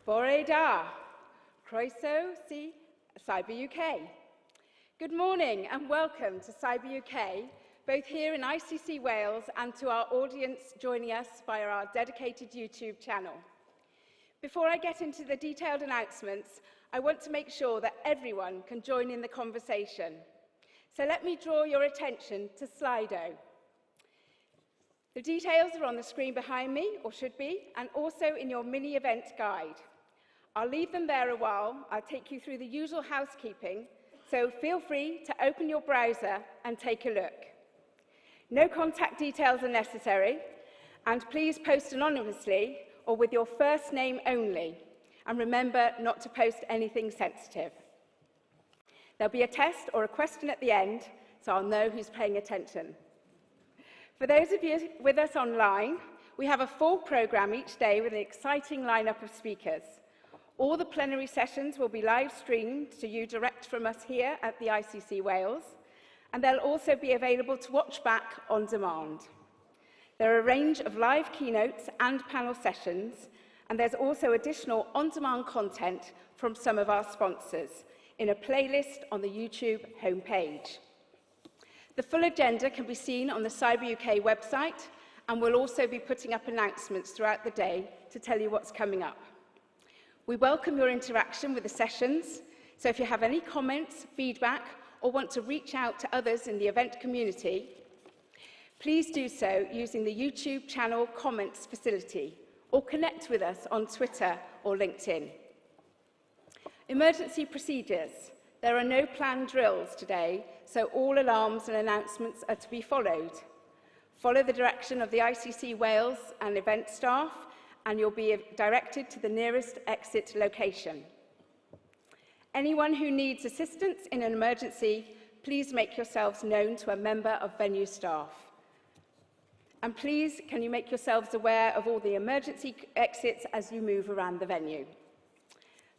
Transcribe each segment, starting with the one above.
Bore da, Croeso si Cyber UK. Good morning and welcome to Cyber UK, both here in ICC Wales and to our audience joining us via our dedicated YouTube channel. Before I get into the detailed announcements, I want to make sure that everyone can join in the conversation. So let me draw your attention to Slido. The details are on the screen behind me, or should be, and also in your mini event guide. I'll leave them there a while. I'll take you through the usual housekeeping, so feel free to open your browser and take a look. No contact details are necessary, and please post anonymously or with your first name only, and remember not to post anything sensitive. There'll be a test or a question at the end, so I'll know who's paying attention. For those of you with us online, we have a full programme each day with an exciting lineup of speakers. All the plenary sessions will be live streamed to you direct from us here at the ICC Wales, and they'll also be available to watch back on demand. There are a range of live keynotes and panel sessions, and there's also additional on-demand content from some of our sponsors in a playlist on the YouTube homepage. The full agenda can be seen on the Cyber UK website, and we'll also be putting up announcements throughout the day to tell you what's coming up. We welcome your interaction with the sessions, so if you have any comments, feedback, or want to reach out to others in the event community, please do so using the YouTube channel comments facility, or connect with us on Twitter or LinkedIn. Emergency procedures. There are no planned drills today, so all alarms and announcements are to be followed. Follow the direction of the ICC Wales and event staff, and you'll be directed to the nearest exit location. Anyone who needs assistance in an emergency, please make yourselves known to a member of venue staff. And please, can you make yourselves aware of all the emergency exits as you move around the venue.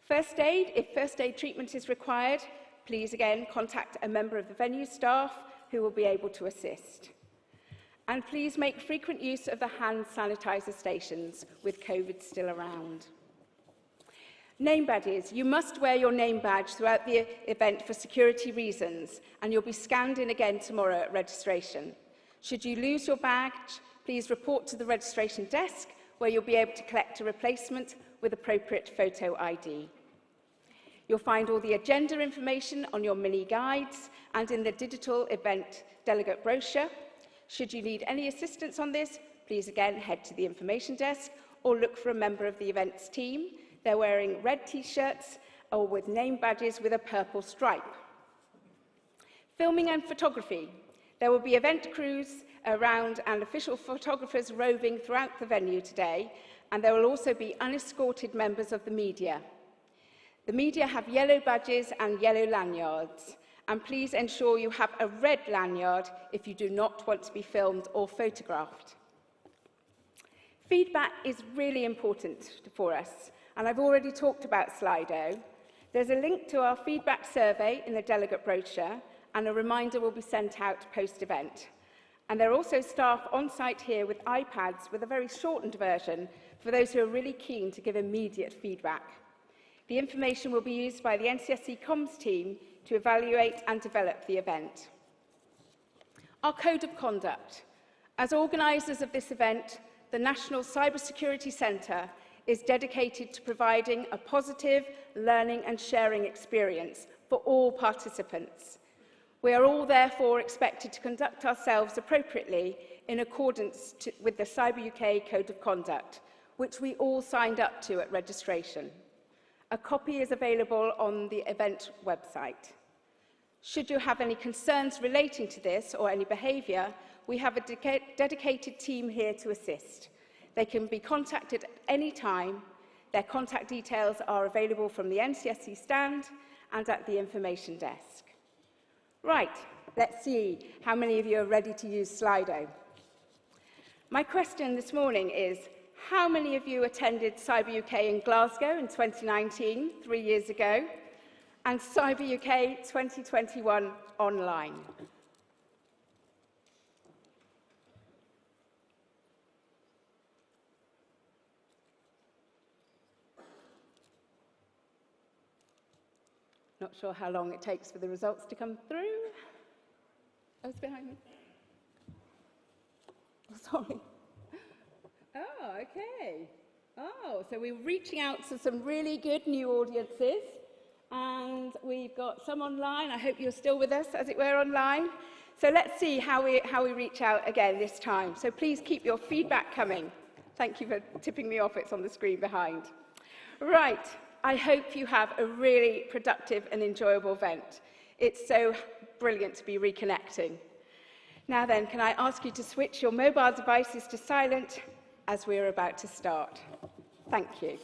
First aid, if first aid treatment is required, please again contact a member of the venue staff who will be able to assist. And please make frequent use of the hand sanitizer stations with COVID still around. Name badges. You must wear your name badge throughout the event for security reasons, and you'll be scanned in again tomorrow at registration. Should you lose your badge, please report to the registration desk, where you'll be able to collect a replacement with appropriate photo ID. You'll find all the agenda information on your mini guides and in the digital event delegate brochure. Should you need any assistance on this, please again head to the information desk or look for a member of the events team. They're wearing red t-shirts or with name badges with a purple stripe. Filming and photography. There will be event crews around and official photographers roving throughout the venue today, and there will also be unescorted members of the media. The media have yellow badges and yellow lanyards, and please ensure you have a red lanyard if you do not want to be filmed or photographed. Feedback is really important for us, and I've already talked about Slido. There's a link to our feedback survey in the delegate brochure, and a reminder will be sent out post-event. And there are also staff on site here with iPads with a very shortened version for those who are really keen to give immediate feedback. The information will be used by the NCSC comms team to evaluate and develop the event. Our Code of Conduct. As organisers of this event, the National Cybersecurity Centre is dedicated to providing a positive learning and sharing experience for all participants. We are all therefore expected to conduct ourselves appropriately in accordance with the Cyber UK Code of Conduct, which we all signed up to at registration. A copy is available on the event website. Should you have any concerns relating to this or any behaviour, we have a dedicated team here to assist. They can be contacted at any time. Their contact details are available from the NCSC stand and at the information desk. Right, let's see how many of you are ready to use Slido. My question this morning is, how many of you attended Cyber UK in Glasgow in 2019, 3 years ago, and Cyber UK 2021 online? Not sure how long it takes for the results to come through. Oh, it's behind me. Oh, sorry. Oh, okay. Oh, so we're reaching out to some really good new audiences. And we've got some online. I hope you're still with us, as it were, online. So let's see how we reach out again this time. So please keep your feedback coming. Thank you for tipping me off. It's on the screen behind. Right. I hope you have a really productive and enjoyable event. It's so brilliant to be reconnecting. Now then, can I ask you to switch your mobile devices to silent as we're about to start? Thank you.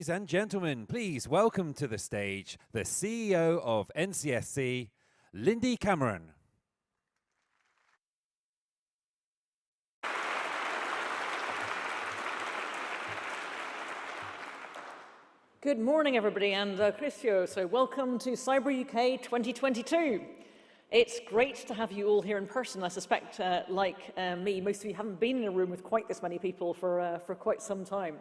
Ladies and gentlemen, please welcome to the stage the CEO of NCSC, Lindy Cameron. Good morning, everybody, and Christio, so welcome to Cyber UK 2022. It's great to have you all here in person. I suspect, like me, most of you haven't been in a room with quite this many people for quite some time.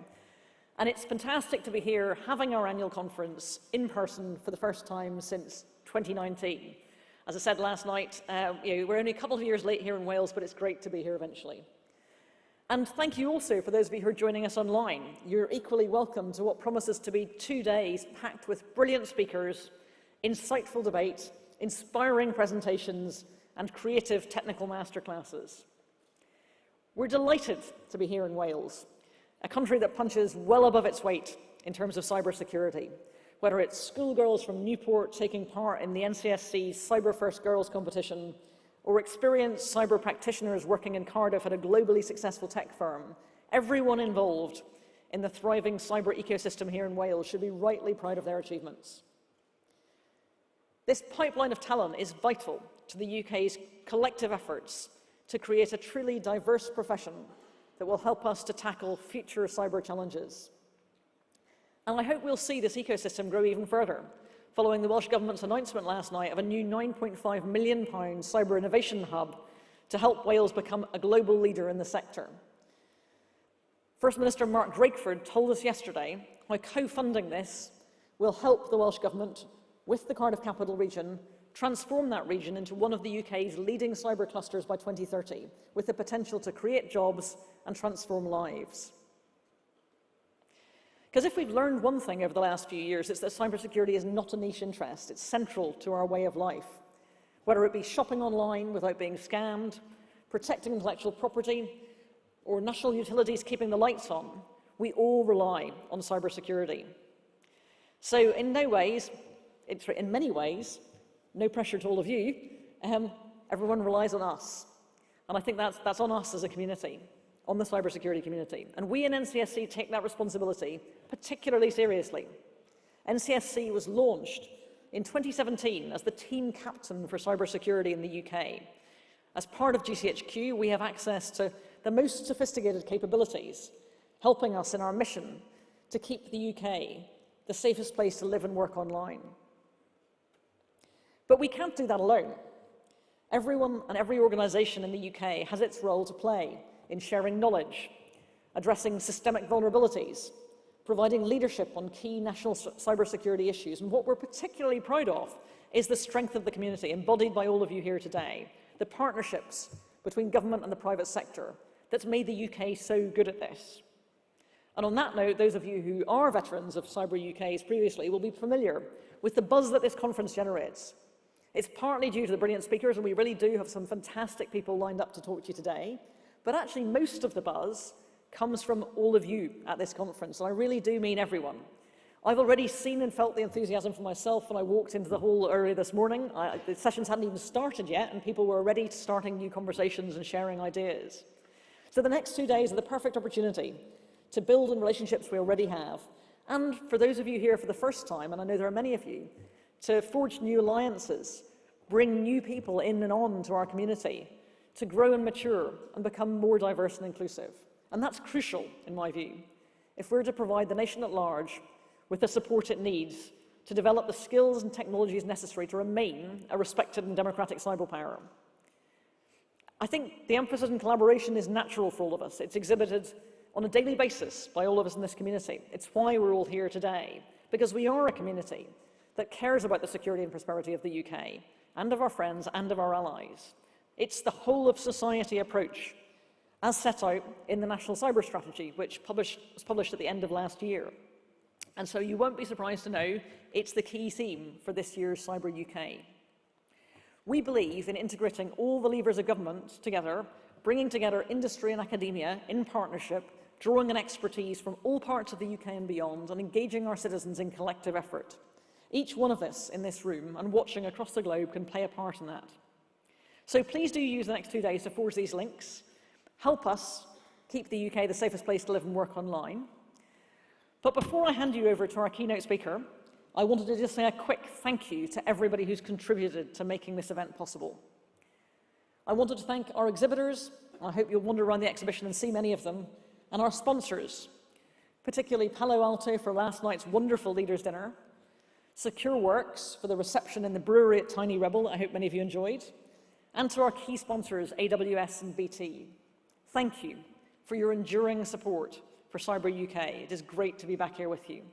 And it's fantastic to be here having our annual conference in person for the first time since 2019. As I said last night, we're only a couple of years late here in Wales, but it's great to be here eventually. And thank you also for those of you who are joining us online. You're equally welcome to what promises to be 2 days packed with brilliant speakers, insightful debate, inspiring presentations, and creative technical masterclasses. We're delighted to be here in Wales, a country that punches well above its weight in terms of cybersecurity, whether it's schoolgirls from Newport taking part in the NCSC Cyber First Girls competition, or experienced cyber practitioners working in Cardiff at a globally successful tech firm. Everyone involved in the thriving cyber ecosystem here in Wales should be rightly proud of their achievements. This pipeline of talent is vital to the UK's collective efforts to create a truly diverse profession that will help us to tackle future cyber challenges. And I hope we'll see this ecosystem grow even further, following the Welsh Government's announcement last night of a new £9.5 million cyber innovation hub to help Wales become a global leader in the sector. First Minister Mark Drakeford told us yesterday how co-funding this will help the Welsh Government, with the Cardiff Capital Region, transform that region into one of the UK's leading cyber clusters by 2030, with the potential to create jobs and transform lives. Because if we've learned one thing over the last few years, it's that cybersecurity is not a niche interest. It's central to our way of life. Whether it be shopping online without being scammed, protecting intellectual property, or national utilities keeping the lights on, we all rely on cybersecurity. So in many ways, no pressure to all of you, everyone relies on us. And I think that's on us as a community, on the cybersecurity community. And we in NCSC take that responsibility particularly seriously. NCSC was launched in 2017 as the team captain for cybersecurity in the UK. As part of GCHQ, we have access to the most sophisticated capabilities, helping us in our mission to keep the UK the safest place to live and work online. But we can't do that alone. Everyone and every organisation in the UK has its role to play in sharing knowledge, addressing systemic vulnerabilities, providing leadership on key national cybersecurity issues. And what we're particularly proud of is the strength of the community embodied by all of you here today, the partnerships between government and the private sector that's made the UK so good at this. And on that note, those of you who are veterans of Cyber UK's previously will be familiar with the buzz that this conference generates. It's partly due to the brilliant speakers, and we really do have some fantastic people lined up to talk to you today, but actually most of the buzz comes from all of you at this conference, and I really do mean everyone. I've already seen and felt the enthusiasm for myself when I walked into the hall earlier this morning. The sessions hadn't even started yet, and people were already starting new conversations and sharing ideas. So the next 2 days are the perfect opportunity to build on relationships we already have, and for those of you here for the first time, and I know there are many of you, to forge new alliances, bring new people in and on to our community, to grow and mature and become more diverse and inclusive. And that's crucial, in my view, if we're to provide the nation at large with the support it needs to develop the skills and technologies necessary to remain a respected and democratic cyberpower. I think the emphasis on collaboration is natural for all of us. It's exhibited on a daily basis by all of us in this community. It's why we're all here today, because we are a community that cares about the security and prosperity of the UK, and of our friends and of our allies. It's the whole of society approach, as set out in the National Cyber Strategy, which was published at the end of last year. And so you won't be surprised to know it's the key theme for this year's Cyber UK. We believe in integrating all the levers of government together, bringing together industry and academia in partnership, drawing on expertise from all parts of the UK and beyond, and engaging our citizens in collective effort. Each one of us in this room and watching across the globe can play a part in that. So please do use the next 2 days to forge these links. Help us keep the UK the safest place to live and work online. But before I hand you over to our keynote speaker, I wanted to just say a quick thank you to everybody who's contributed to making this event possible. I wanted to thank our exhibitors. I hope you'll wander around the exhibition and see many of them, and our sponsors, particularly Palo Alto for last night's wonderful leaders' dinner, SecureWorks for the reception in the brewery at Tiny Rebel that I hope many of you enjoyed, and to our key sponsors, AWS and BT. Thank you for your enduring support for Cyber UK. It is great to be back here with you.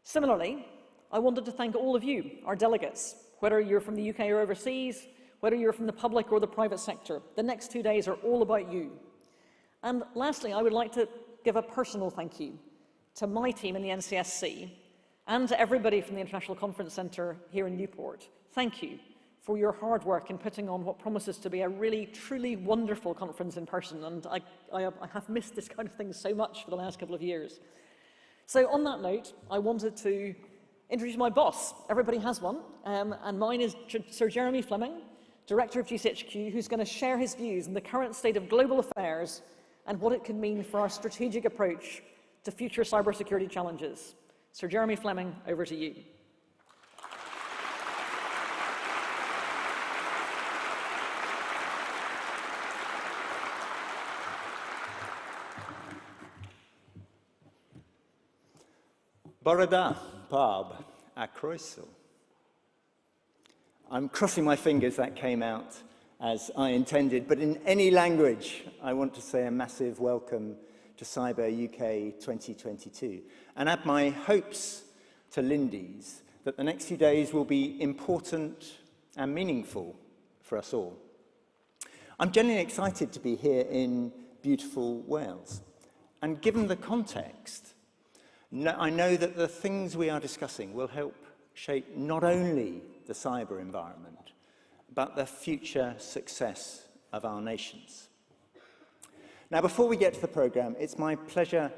Similarly, I wanted to thank all of you, our delegates, whether you're from the UK or overseas, whether you're from the public or the private sector. The next 2 days are all about you. And lastly, I would like to give a personal thank you to my team in the NCSC and to everybody from the International Conference Centre here in Newport. Thank you for your hard work in putting on what promises to be a really, truly wonderful conference in person. And I have missed this kind of thing so much for the last couple of years. So on that note, I wanted to introduce my boss. Everybody has one, and mine is Sir Jeremy Fleming, Director of GCHQ, who's going to share his views on the current state of global affairs and what it can mean for our strategic approach to future cybersecurity challenges. Sir Jeremy Fleming, over to you. Borada Barb a croeso. I'm crossing my fingers that came out as I intended, but in any language, I want to say a massive welcome to Cyber UK 2022 and add my hopes to Lindy's that the next few days will be important and meaningful for us all. I'm genuinely excited to be here in beautiful Wales, and given the context, I know that the things we are discussing will help shape not only the cyber environment, but the future success of our nations. Now, before we get to the programme, it's my pleasure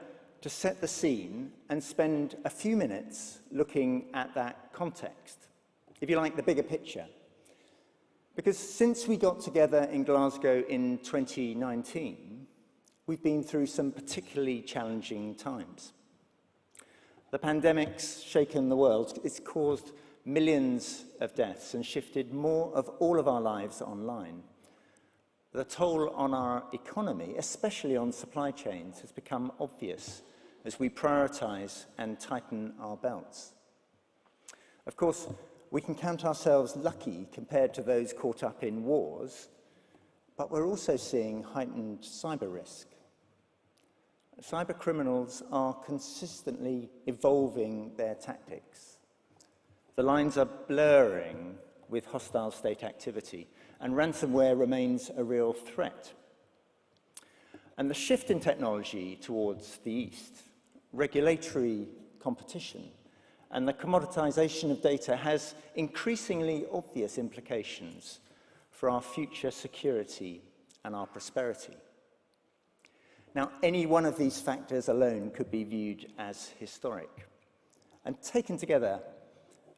to set the scene and spend a few minutes looking at that context, if you like, the bigger picture. Because since we got together in Glasgow in 2019, we've been through some particularly challenging times. The pandemic's shaken the world. It's caused millions of deaths and shifted more of all of our lives online. The toll on our economy, especially on supply chains, has become obvious as we prioritise and tighten our belts. Of course, we can count ourselves lucky compared to those caught up in wars, but we're also seeing heightened cyber risk. Cyber criminals are consistently evolving their tactics. The lines are blurring with hostile state activity, and ransomware remains a real threat. And the shift in technology towards the East, regulatory competition, and the commoditization of data has increasingly obvious implications for our future security and our prosperity. Now, any one of these factors alone could be viewed as historic. And taken together,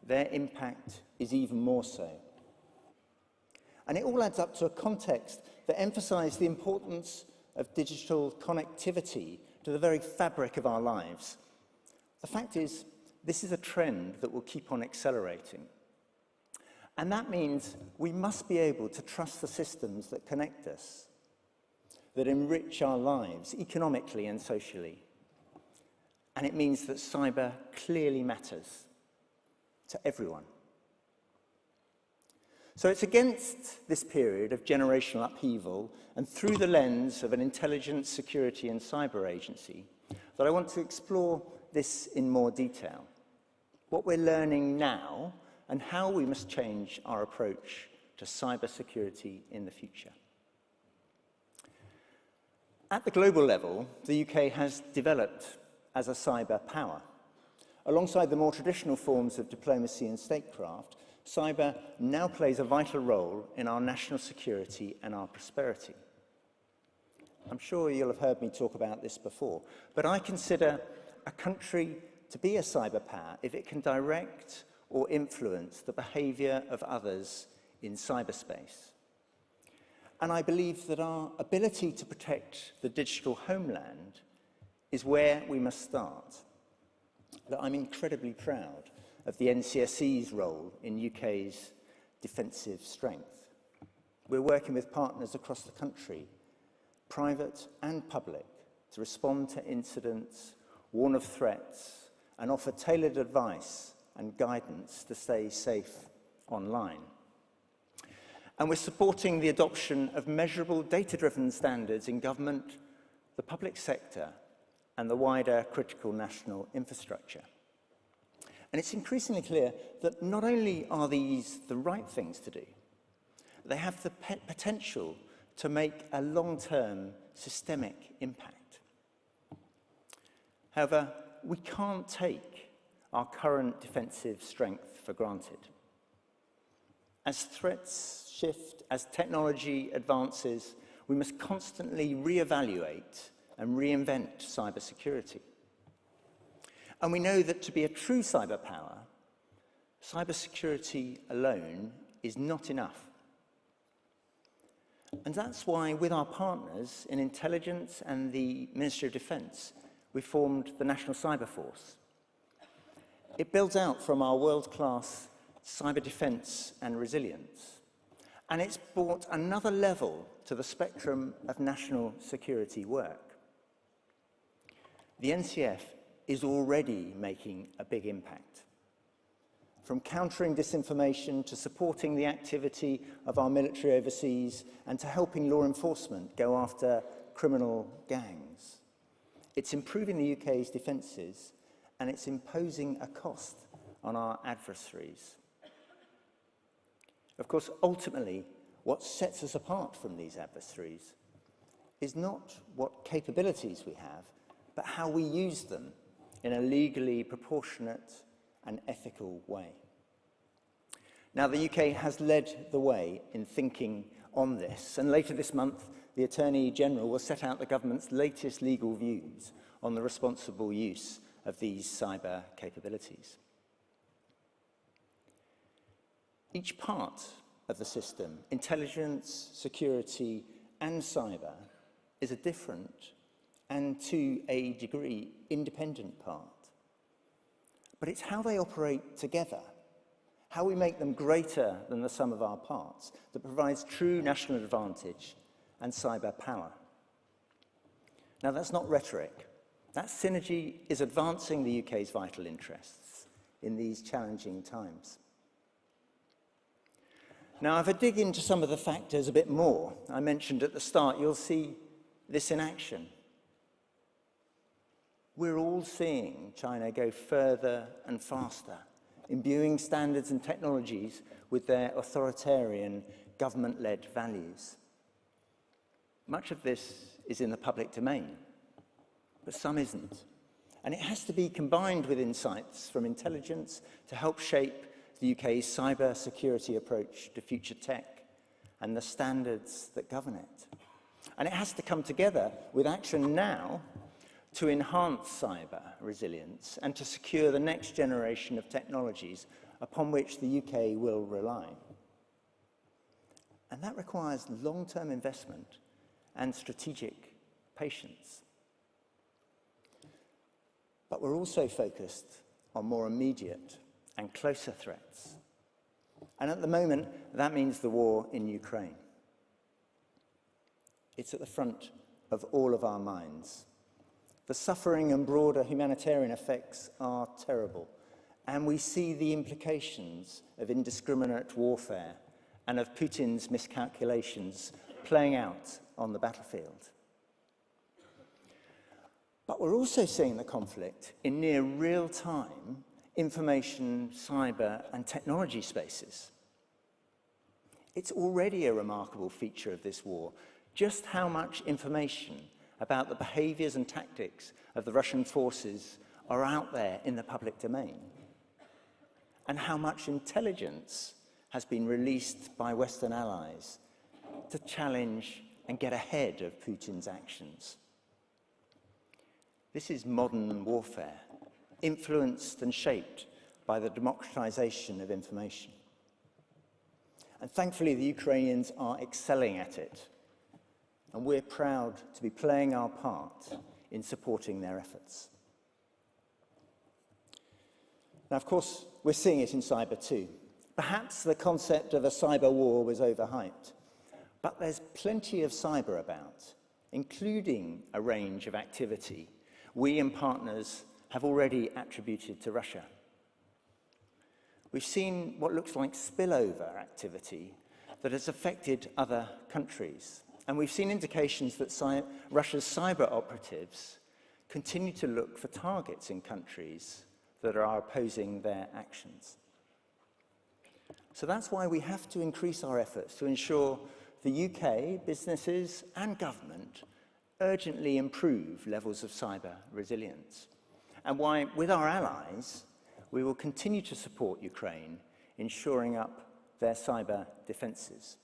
their impact is even more so. And it all adds up to a context that emphasizes the importance of digital connectivity to the very fabric of our lives. The fact is, this is a trend that will keep on accelerating. And that means we must be able to trust the systems that connect us, that enrich our lives economically and socially. And it means that cyber clearly matters to everyone. So it's against this period of generational upheaval and through the lens of an intelligence, security and cyber agency that I want to explore this in more detail. What we're learning now and how we must change our approach to cyber security in the future. At the global level, the UK has developed as a cyber power. Alongside the more traditional forms of diplomacy and statecraft, cyber now plays a vital role in our national security and our prosperity. I'm sure you'll have heard me talk about this before, but I consider a country to be a cyber power if it can direct or influence the behaviour of others in cyberspace. And I believe that our ability to protect the digital homeland is where we must start. That I'm incredibly proud of the NCSE's role in UK's defensive strength. We're working with partners across the country, private and public, to respond to incidents, warn of threats, and offer tailored advice and guidance to stay safe online. And we're supporting the adoption of measurable data-driven standards in government, the public sector, and the wider critical national infrastructure. And it's increasingly clear that not only are these the right things to do, they have the potential to make a long-term systemic impact. However, we can't take our current defensive strength for granted. As threats shift, as technology advances, we must constantly re-evaluate and reinvent cybersecurity. And we know that to be a true cyber power, cybersecurity alone is not enough. And that's why, with our partners in intelligence and the Ministry of Defence, we formed the National Cyber Force. It builds out from our world-class cyber defence and resilience. And it's brought another level to the spectrum of national security work. The NCF is already making a big impact. From countering disinformation to supporting the activity of our military overseas and to helping law enforcement go after criminal gangs. It's improving the UK's defences and it's imposing a cost on our adversaries. Of course, ultimately, what sets us apart from these adversaries is not what capabilities we have, but how we use them in a legally proportionate and ethical way. Now, the UK has led the way in thinking on this, and later this month, the Attorney General will set out the government's latest legal views on the responsible use of these cyber capabilities. Each part of the system, intelligence, security, and cyber, is a different and, to a degree, independent part. But it's how they operate together, how we make them greater than the sum of our parts, that provides true national advantage and cyber power. Now, that's not rhetoric. That synergy is advancing the UK's vital interests in these challenging times. Now, if I dig into some of the factors a bit more, I mentioned at the start, you'll see this in action. We're all seeing China go further and faster, imbuing standards and technologies with their authoritarian, government-led values. Much of this is in the public domain, but some isn't. And it has to be combined with insights from intelligence to help shape the UK's cyber security approach to future tech and the standards that govern it. And it has to come together with action now to enhance cyber resilience and to secure the next generation of technologies upon which the UK will rely. And that requires long-term investment and strategic patience. But we're also focused on more immediate and closer threats. And at the moment, that means the war in Ukraine. It's at the front of all of our minds. The suffering and broader humanitarian effects are terrible, and we see the implications of indiscriminate warfare and of Putin's miscalculations playing out on the battlefield. But we're also seeing the conflict in near real-time information, cyber, and technology spaces. It's already a remarkable feature of this war, just how much information about the behaviours and tactics of the Russian forces are out there in the public domain, and how much intelligence has been released by Western allies to challenge and get ahead of Putin's actions. This is modern warfare, influenced and shaped by the democratization of information. And thankfully, the Ukrainians are excelling at it, and we're proud to be playing our part in supporting their efforts. Now, of course, we're seeing it in cyber too. Perhaps the concept of a cyber war was overhyped, but there's plenty of cyber about, including a range of activity we and partners have already attributed to Russia. We've seen what looks like spillover activity that has affected other countries, and we've seen indications that Russia's cyber operatives continue to look for targets in countries that are opposing their actions. So that's why we have to increase our efforts to ensure the UK, businesses and government urgently improve levels of cyber resilience, and why, with our allies, we will continue to support Ukraine in shoring up their cyber defences.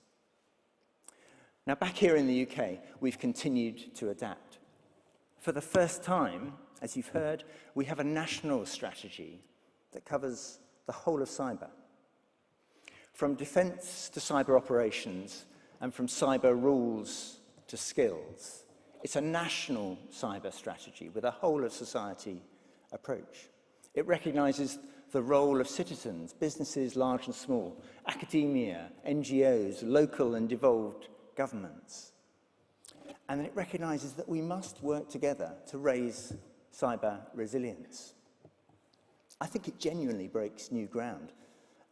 Now, back here in the UK, we've continued to adapt. For the first time, as you've heard, we have a national strategy that covers the whole of cyber. From defence to cyber operations, and from cyber rules to skills, it's a national cyber strategy with a whole-of-society approach. It recognises the role of citizens, businesses large and small, academia, NGOs, local and devolved governments. And it recognises that we must work together to raise cyber resilience. I think it genuinely breaks new ground.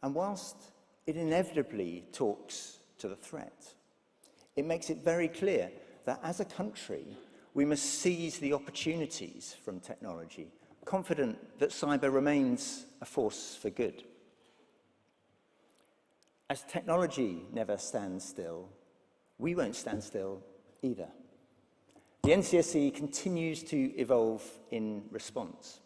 And whilst it inevitably talks to the threat, it makes it very clear that as a country, we must seize the opportunities from technology, confident that cyber remains a force for good. As technology never stands still, we won't stand still either. The NCSE continues to evolve in response.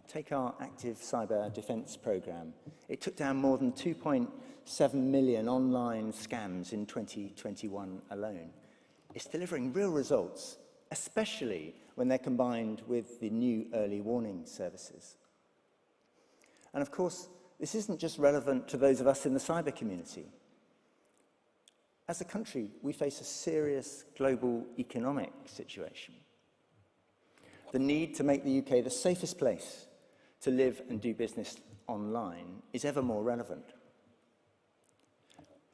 Take our active cyber defence programme. It took down more than 2.7 million online scams in 2021 alone. It's delivering real results, especially when they're combined with the new early warning services. And of course, this isn't just relevant to those of us in the cyber community. As a country, we face a serious global economic situation. The need to make the UK the safest place to live and do business online is ever more relevant.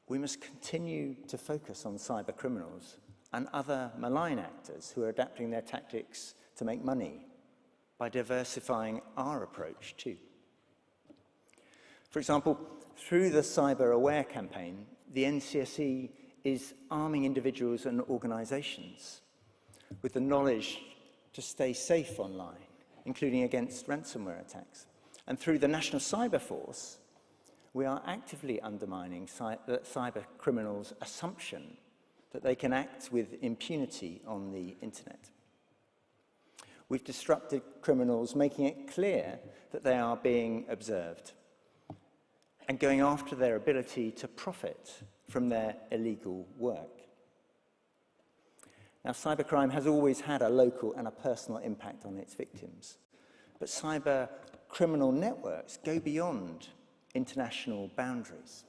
We must continue to focus on cyber criminals and other malign actors who are adapting their tactics to make money by diversifying our approach too. For example, through the Cyber Aware campaign, the NCSE is arming individuals and organisations with the knowledge to stay safe online, including against ransomware attacks. And through the National Cyber Force, we are actively undermining cyber criminals' assumption that they can act with impunity on the internet. We've disrupted criminals, making it clear that they are being observed and going after their ability to profit from their illegal work. Now, cybercrime has always had a local and a personal impact on its victims, but cyber criminal networks go beyond international boundaries.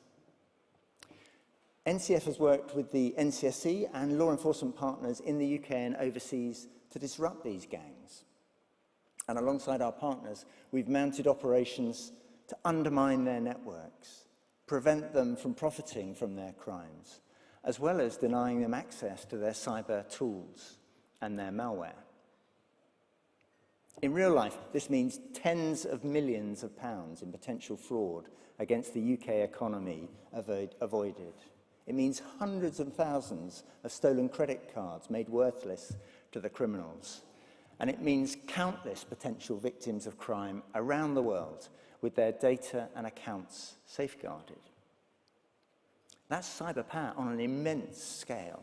NCF has worked with the NCSC and law enforcement partners in the UK and overseas to disrupt these gangs. And alongside our partners, we've mounted operations to undermine their networks, prevent them from profiting from their crimes, as well as denying them access to their cyber tools and their malware. In real life, this means tens of millions of pounds in potential fraud against the UK economy avoided. It means hundreds of thousands of stolen credit cards made worthless to the criminals. And it means countless potential victims of crime around the world with their data and accounts safeguarded. That's cyber power on an immense scale.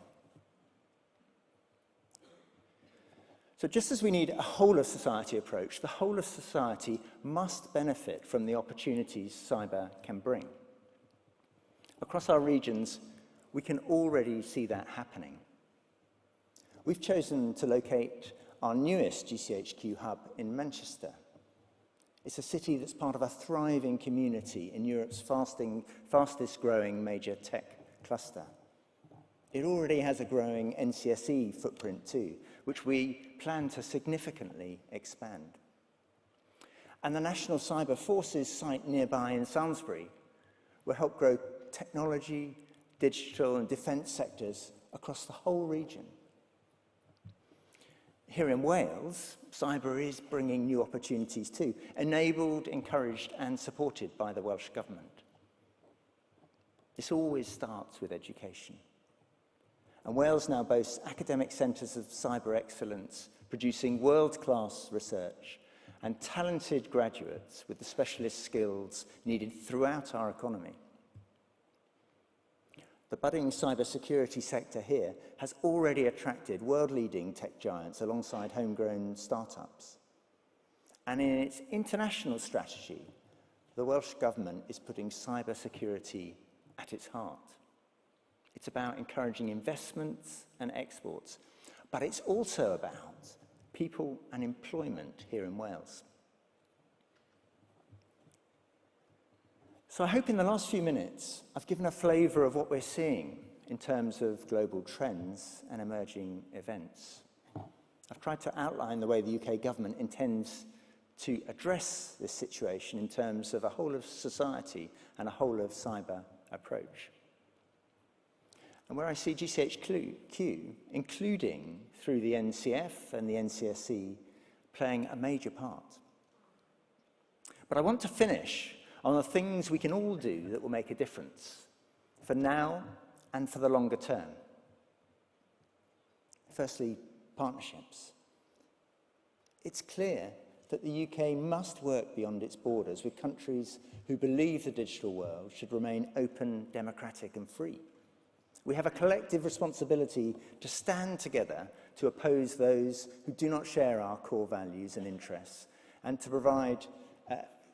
So just as we need a whole-of-society approach, the whole of society must benefit from the opportunities cyber can bring. Across our regions, we can already see that happening. We've chosen to locate our newest GCHQ hub in Manchester. It's a city that's part of a thriving community in Europe's fastest growing major tech cluster. It already has a growing NCSE footprint too, which we plan to significantly expand. And the National Cyber Forces site nearby in Salisbury will help grow technology, digital and defence sectors across the whole region. Here in Wales, cyber is bringing new opportunities too, enabled, encouraged and supported by the Welsh Government. This always starts with education. And Wales now boasts academic centres of cyber excellence, producing world-class research and talented graduates with the specialist skills needed throughout our economy. The budding cybersecurity sector here has already attracted world-leading tech giants alongside homegrown startups. And in its international strategy, the Welsh Government is putting cybersecurity at its heart. It's about encouraging investments and exports, but it's also about people and employment here in Wales. So I hope in the last few minutes I've given a flavour of what we're seeing in terms of global trends and emerging events. I've tried to outline the way the UK government intends to address this situation in terms of a whole of society and a whole of cyber approach. And where I see GCHQ, including through the NCF and the NCSC, playing a major part. But I want to finish on the things we can all do that will make a difference, for now and for the longer term. Firstly, partnerships. It's clear that the UK must work beyond its borders with countries who believe the digital world should remain open, democratic and free. We have a collective responsibility to stand together to oppose those who do not share our core values and interests, and to provide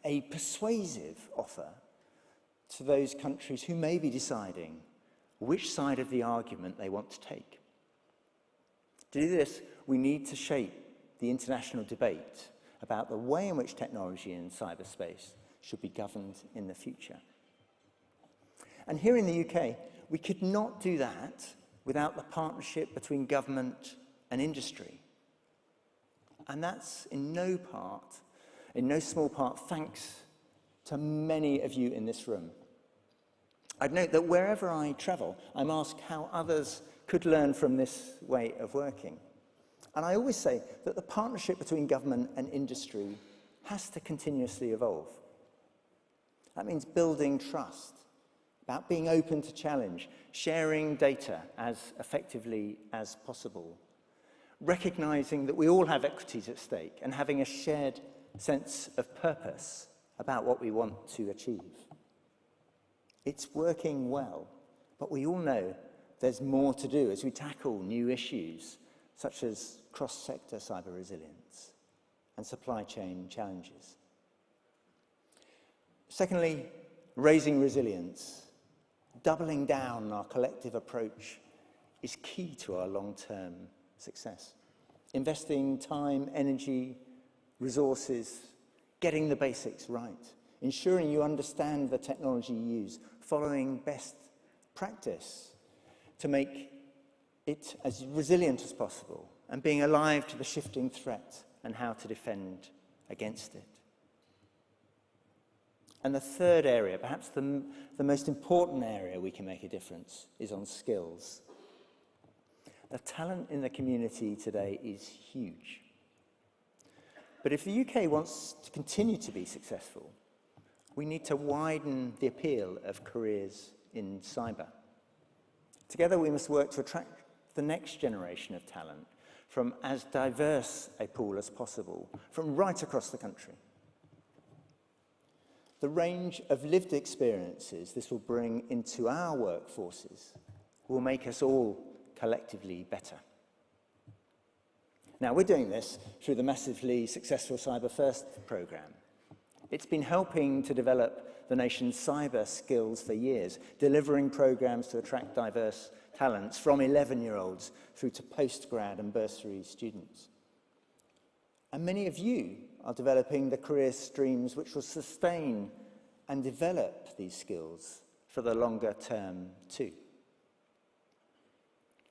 a persuasive offer to those countries who may be deciding which side of the argument they want to take. To do this, we need to shape the international debate about the way in which technology in cyberspace should be governed in the future. And here in the UK, we could not do that without the partnership between government and industry. And that's in no small part, thanks to many of you in this room. I'd note that wherever I travel, I'm asked how others could learn from this way of working. And I always say that the partnership between government and industry has to continuously evolve. That means building trust, about being open to challenge, sharing data as effectively as possible, recognizing that we all have equities at stake and having a shared sense of purpose about what we want to achieve. It's working well, but we all know there's more to do as we tackle new issues such as cross-sector cyber resilience and supply chain challenges. Secondly, raising resilience. Doubling down on our collective approach is key to our long-term success. Investing time, energy, resources, getting the basics right, ensuring you understand the technology you use, following best practice to make it as resilient as possible, and being alive to the shifting threat and how to defend against it. And the third area, perhaps the most important area we can make a difference, is on skills. The talent in the community today is huge. But if the UK wants to continue to be successful, we need to widen the appeal of careers in cyber. Together we must work to attract the next generation of talent from as diverse a pool as possible, from right across the country. The range of lived experiences this will bring into our workforces will make us all collectively better. Now, we're doing this through the massively successful Cyber First programme. It's been helping to develop the nation's cyber skills for years, delivering programmes to attract diverse talents from 11-year-olds through to postgrad and bursary students. And many of you are developing the career streams which will sustain and develop these skills for the longer term too.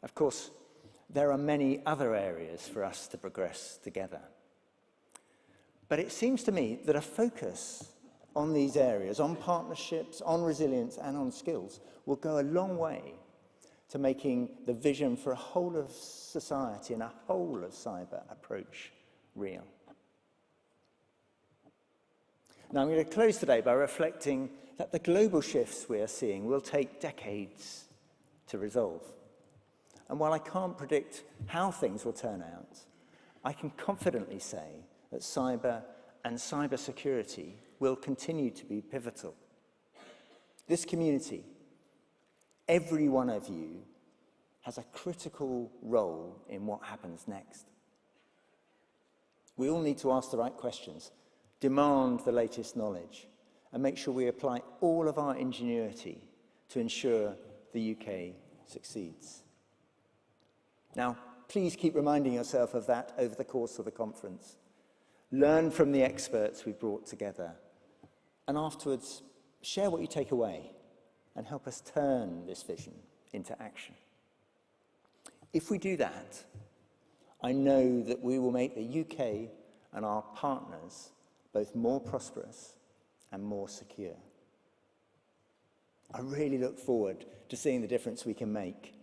Of course, there are many other areas for us to progress together. But it seems to me that a focus on these areas, on partnerships, on resilience and on skills, will go a long way to making the vision for a whole of society and a whole of cyber approach real. Now, I'm going to close today by reflecting that the global shifts we are seeing will take decades to resolve. And while I can't predict how things will turn out, I can confidently say that cyber and cybersecurity will continue to be pivotal. This community, every one of you, has a critical role in what happens next. We all need to ask the right questions, demand the latest knowledge, and make sure we apply all of our ingenuity to ensure the UK succeeds. Now, please keep reminding yourself of that over the course of the conference. Learn from the experts we've brought together, and afterwards, share what you take away and help us turn this vision into action. If we do that, I know that we will make the UK and our partners both more prosperous and more secure. I really look forward to seeing the difference we can make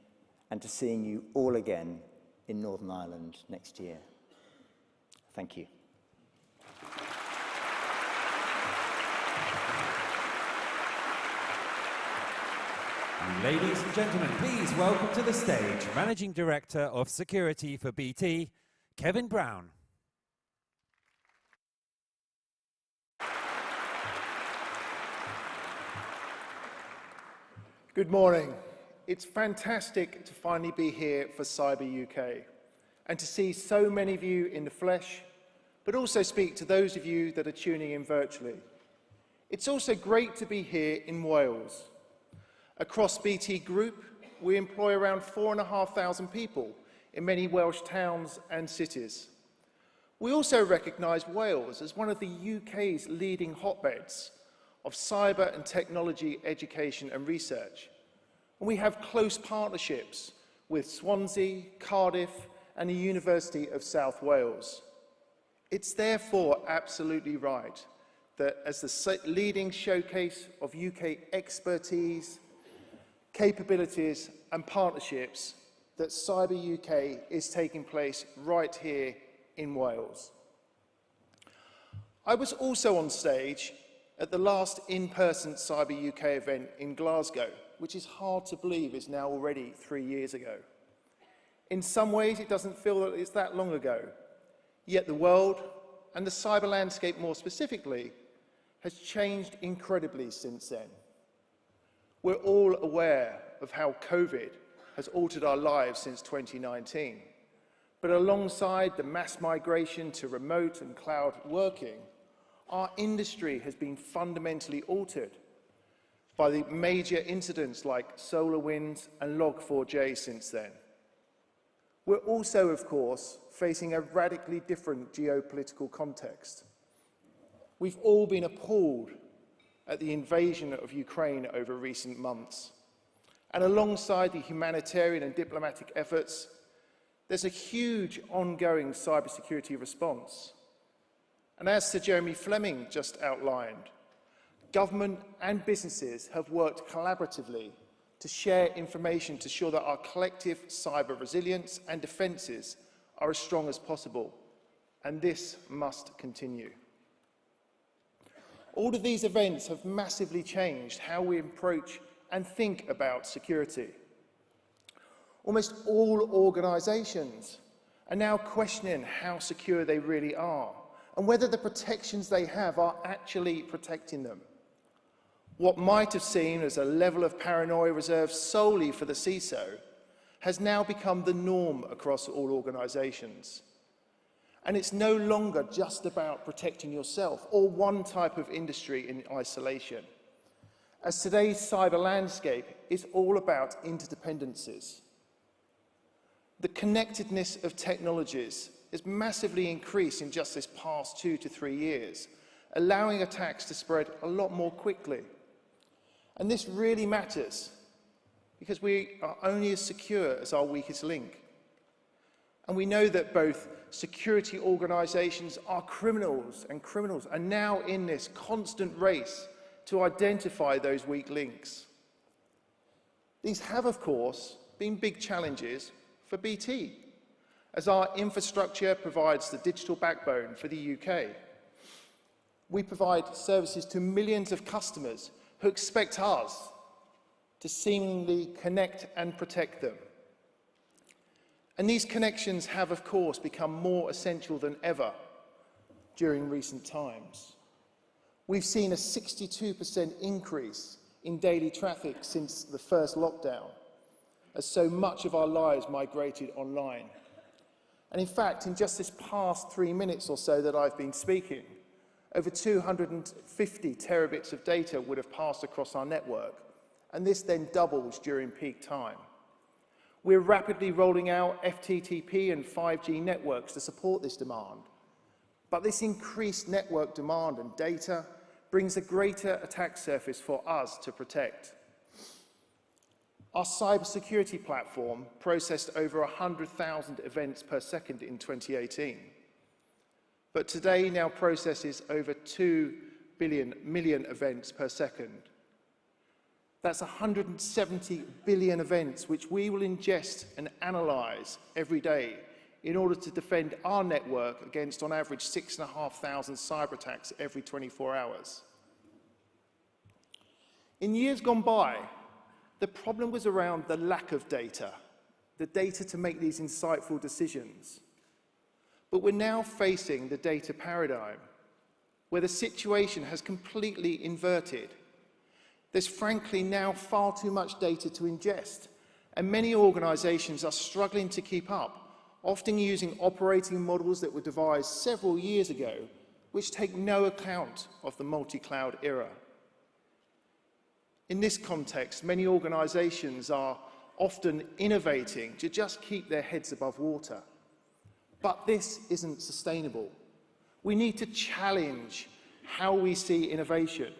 and to seeing you all again in Northern Ireland next year. Thank you. Ladies and gentlemen, please welcome to the stage Managing Director of Security for BT, Kevin Brown. Good morning. It's fantastic to finally be here for Cyber UK and to see so many of you in the flesh, but also speak to those of you that are tuning in virtually. It's also great to be here in Wales. Across BT Group, we employ around 4,500 people in many Welsh towns and cities. We also recognise Wales as one of the UK's leading hotbeds of cyber and technology education and research. And we have close partnerships with Swansea, Cardiff and the University of South Wales. It's therefore absolutely right that as the leading showcase of UK expertise, capabilities and partnerships, that Cyber UK is taking place right here in Wales. I was also on stage at the last in-person Cyber UK event in Glasgow, which is hard to believe is now already 3 years ago. In some ways, it doesn't feel that it's that long ago, yet the world, and the cyber landscape more specifically, has changed incredibly since then. We're all aware of how COVID has altered our lives since 2019, but alongside the mass migration to remote and cloud working, our industry has been fundamentally altered by the major incidents like SolarWinds and Log4j since then. We're also, of course, facing a radically different geopolitical context. We've all been appalled at the invasion of Ukraine over recent months. And alongside the humanitarian and diplomatic efforts, there's a huge ongoing cybersecurity response. And as Sir Jeremy Fleming just outlined, government and businesses have worked collaboratively to share information to ensure that our collective cyber resilience and defences are as strong as possible. And this must continue. All of these events have massively changed how we approach and think about security. Almost all organisations are now questioning how secure they really are and whether the protections they have are actually protecting them. What might have seemed as a level of paranoia reserved solely for the CISO has now become the norm across all organisations. And it's no longer just about protecting yourself or one type of industry in isolation, as today's cyber landscape is all about interdependencies. The connectedness of technologies has massively increased in just this past 2 to 3 years, allowing attacks to spread a lot more quickly. And this really matters because we are only as secure as our weakest link. And we know that both security organisations are criminals are now in this constant race to identify those weak links. These have, of course, been big challenges for BT, as our infrastructure provides the digital backbone for the UK. We provide services to millions of customers who expect us to seamlessly connect and protect them. And these connections have, of course, become more essential than ever during recent times. We've seen a 62% increase in daily traffic since the first lockdown, as so much of our lives migrated online. And in fact, in just this past 3 minutes or so that I've been speaking, over 250 terabits of data would have passed across our network, and this then doubles during peak time. We're rapidly rolling out FTTP and 5G networks to support this demand. But this increased network demand and data brings a greater attack surface for us to protect. Our cybersecurity platform processed over 100,000 events per second in 2018, but today now processes over 2 million events per second. That's 170 billion events which we will ingest and analyse every day in order to defend our network against, on average, 6,500 cyber attacks every 24 hours. In years gone by, the problem was around the lack of data, the data to make these insightful decisions. But we're now facing the data paradigm, where the situation has completely inverted. There's frankly now far too much data to ingest, and many organisations are struggling to keep up, often using operating models that were devised several years ago, which take no account of the multi-cloud era. In this context, many organisations are often innovating to just keep their heads above water. But this isn't sustainable. We need to challenge how we see innovation,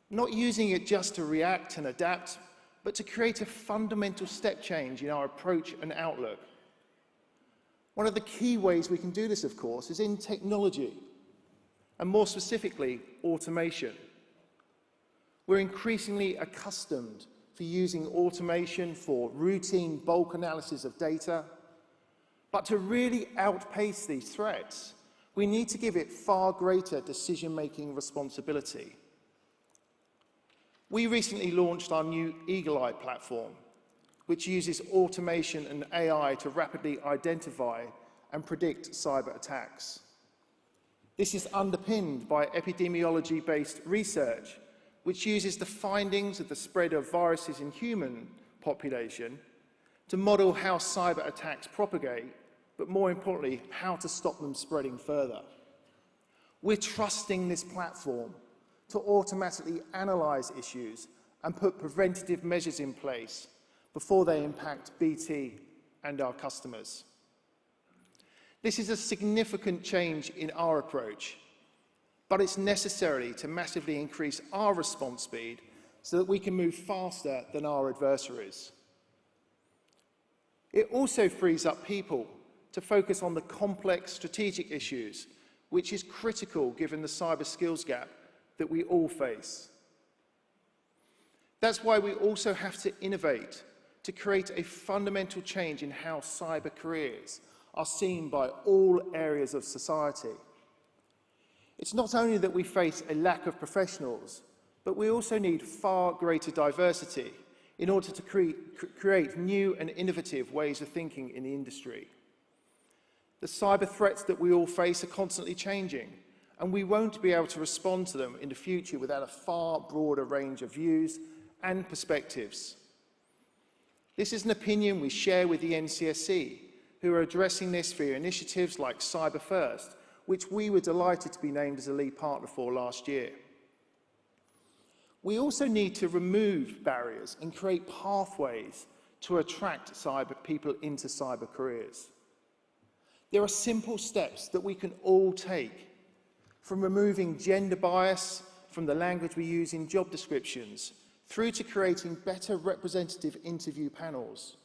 not using it just to react and adapt, but to create a fundamental step change in our approach and outlook. One of the key ways we can do this, of course, is in technology, and more specifically, automation. We're increasingly accustomed to using automation for routine bulk analysis of data, but to really outpace these threats, we need to give it far greater decision-making responsibility. We recently launched our new Eagle Eye platform, which uses automation and AI to rapidly identify and predict cyber attacks. This is underpinned by epidemiology-based research, which uses the findings of the spread of viruses in human population to model how cyber attacks propagate, but more importantly, how to stop them spreading further. We're trusting this platform to automatically analyse issues and put preventative measures in place before they impact BT and our customers. This is a significant change in our approach, but it's necessary to massively increase our response speed so that we can move faster than our adversaries. It also frees up people to focus on the complex strategic issues, which is critical given the cyber skills gap that we all face. That's why we also have to innovate to create a fundamental change in how cyber careers are seen by all areas of society. It's not only that we face a lack of professionals, but we also need far greater diversity in order to create new and innovative ways of thinking in the industry. The cyber threats that we all face are constantly changing, and we won't be able to respond to them in the future without a far broader range of views and perspectives. This is an opinion we share with the NCSC, who are addressing this via initiatives like Cyber First, which we were delighted to be named as a lead partner for last year. We also need to remove barriers and create pathways to attract people into cyber careers. There are simple steps that we can all take, from removing gender bias from the language we use in job descriptions, through to creating better representative interview panels.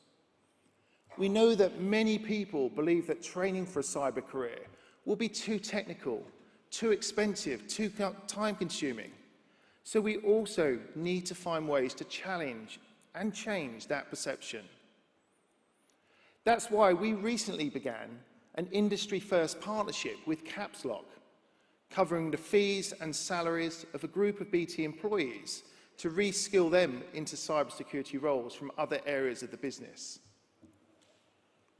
We know that many people believe that training for a cyber career will be too technical, too expensive, too time-consuming. So we also need to find ways to challenge and change that perception. That's why we recently began an industry-first partnership with Caps Lock, covering the fees and salaries of a group of BT employees to reskill them into cybersecurity roles from other areas of the business.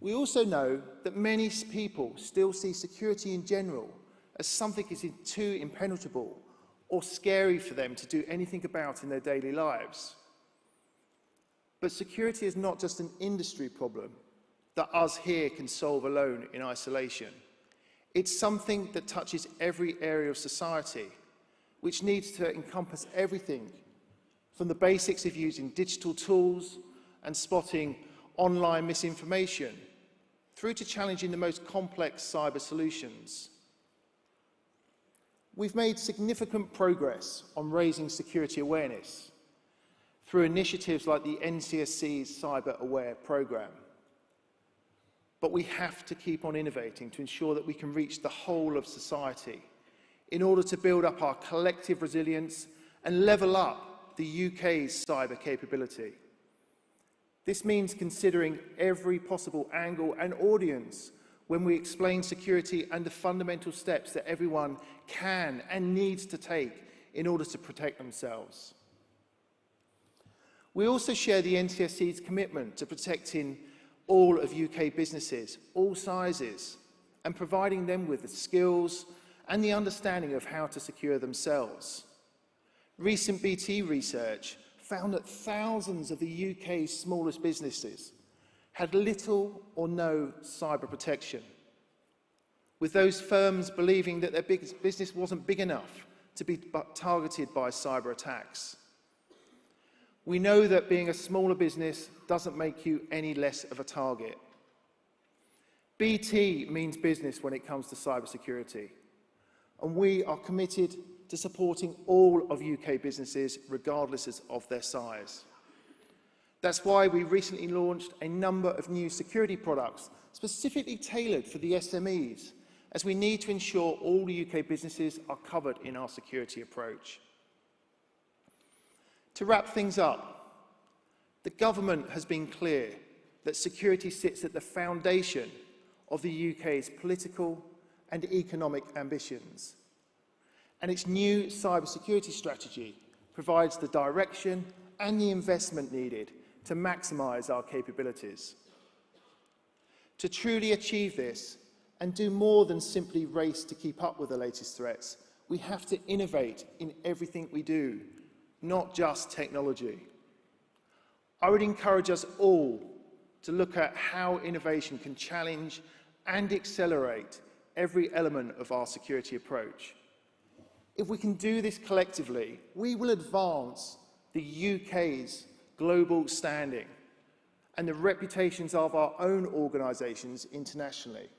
We also know that many people still see security in general as something that is too impenetrable or scary for them to do anything about in their daily lives. But security is not just an industry problem that us here can solve alone in isolation. It's something that touches every area of society, which needs to encompass everything from the basics of using digital tools and spotting online misinformation, through to challenging the most complex cyber solutions. We've made significant progress on raising security awareness through initiatives like the NCSC's Cyber Aware programme. But we have to keep on innovating to ensure that we can reach the whole of society in order to build up our collective resilience and level up the UK's cyber capability. This means considering every possible angle and audience when we explain security and the fundamental steps that everyone can and needs to take in order to protect themselves. We also share the NCSC's commitment to protecting all of UK businesses, all sizes, and providing them with the skills and the understanding of how to secure themselves. Recent BT research found that thousands of the UK's smallest businesses had little or no cyber protection, with those firms believing that their business wasn't big enough to be targeted by cyber attacks. We know that being a smaller business doesn't make you any less of a target. BT means business when it comes to cybersecurity, and we are committed to supporting all of UK businesses regardless of their size. That's why we recently launched a number of new security products specifically tailored for the SMEs, as we need to ensure all UK businesses are covered in our security approach. To wrap things up, the government has been clear that security sits at the foundation of the UK's political and economic ambitions, and its new cybersecurity strategy provides the direction and the investment needed to maximise our capabilities. To truly achieve this and do more than simply race to keep up with the latest threats, we have to innovate in everything we do, not just technology. I would encourage us all to look at how innovation can challenge and accelerate every element of our security approach. If we can do this collectively, we will advance the UK's global standing and the reputations of our own organisations internationally.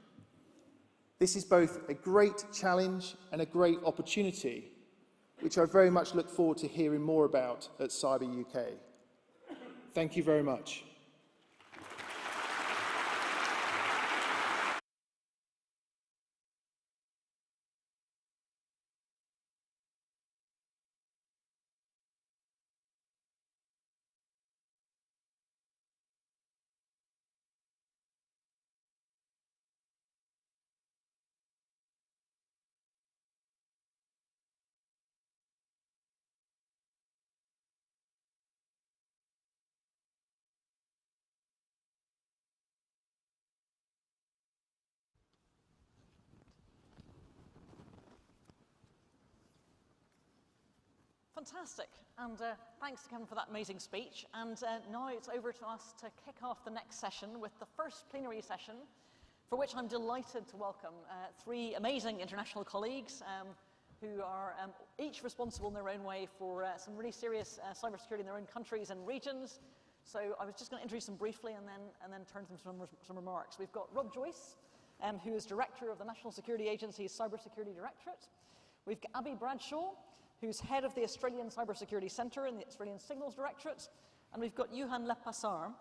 This is both a great challenge and a great opportunity, which I very much look forward to hearing more about at Cyber UK. Thank you very much. Fantastic, and thanks to Kevin for that amazing speech. And now it's over to us to kick off the next session with the first plenary session, for which I'm delighted to welcome three amazing international colleagues who are each responsible in their own way for some really serious cybersecurity in their own countries and regions. So I was just going to introduce them briefly and then turn to them some remarks. We've got Rob Joyce, who is Director of the National Security Agency's Cybersecurity Directorate. We've got Abby Bradshaw, who's head of the Australian Cybersecurity Centre in the Australian Signals Directorate. And we've got Johan Lepassar,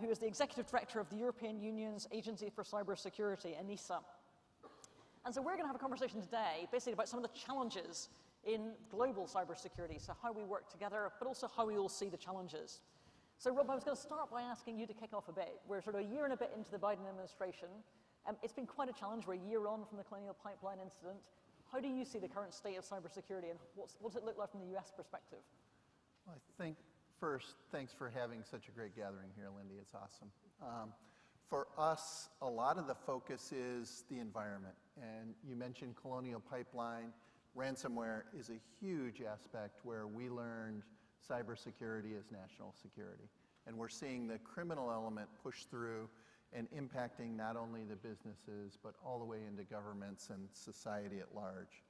who is the Executive Director of the European Union's Agency for Cybersecurity, ENISA. And so we're going to have a conversation today basically about some of the challenges in global cybersecurity, so how we work together, but also how we all see the challenges. So Rob, I was going to start by asking you to kick off a bit. We're sort of a year and a bit into the Biden administration. It's been quite a challenge. We're a year on from the Colonial Pipeline incident. How do you see the current state of cybersecurity, and what does it look like from the US perspective? Well, I think first, thanks for having such a great gathering here, Lindy. It's awesome. For us, a lot of the focus is the environment. And you mentioned Colonial Pipeline. Ransomware is a huge aspect where we learned cybersecurity is national security. And we're seeing the criminal element push through and impacting not only the businesses, but all the way into governments and society at large.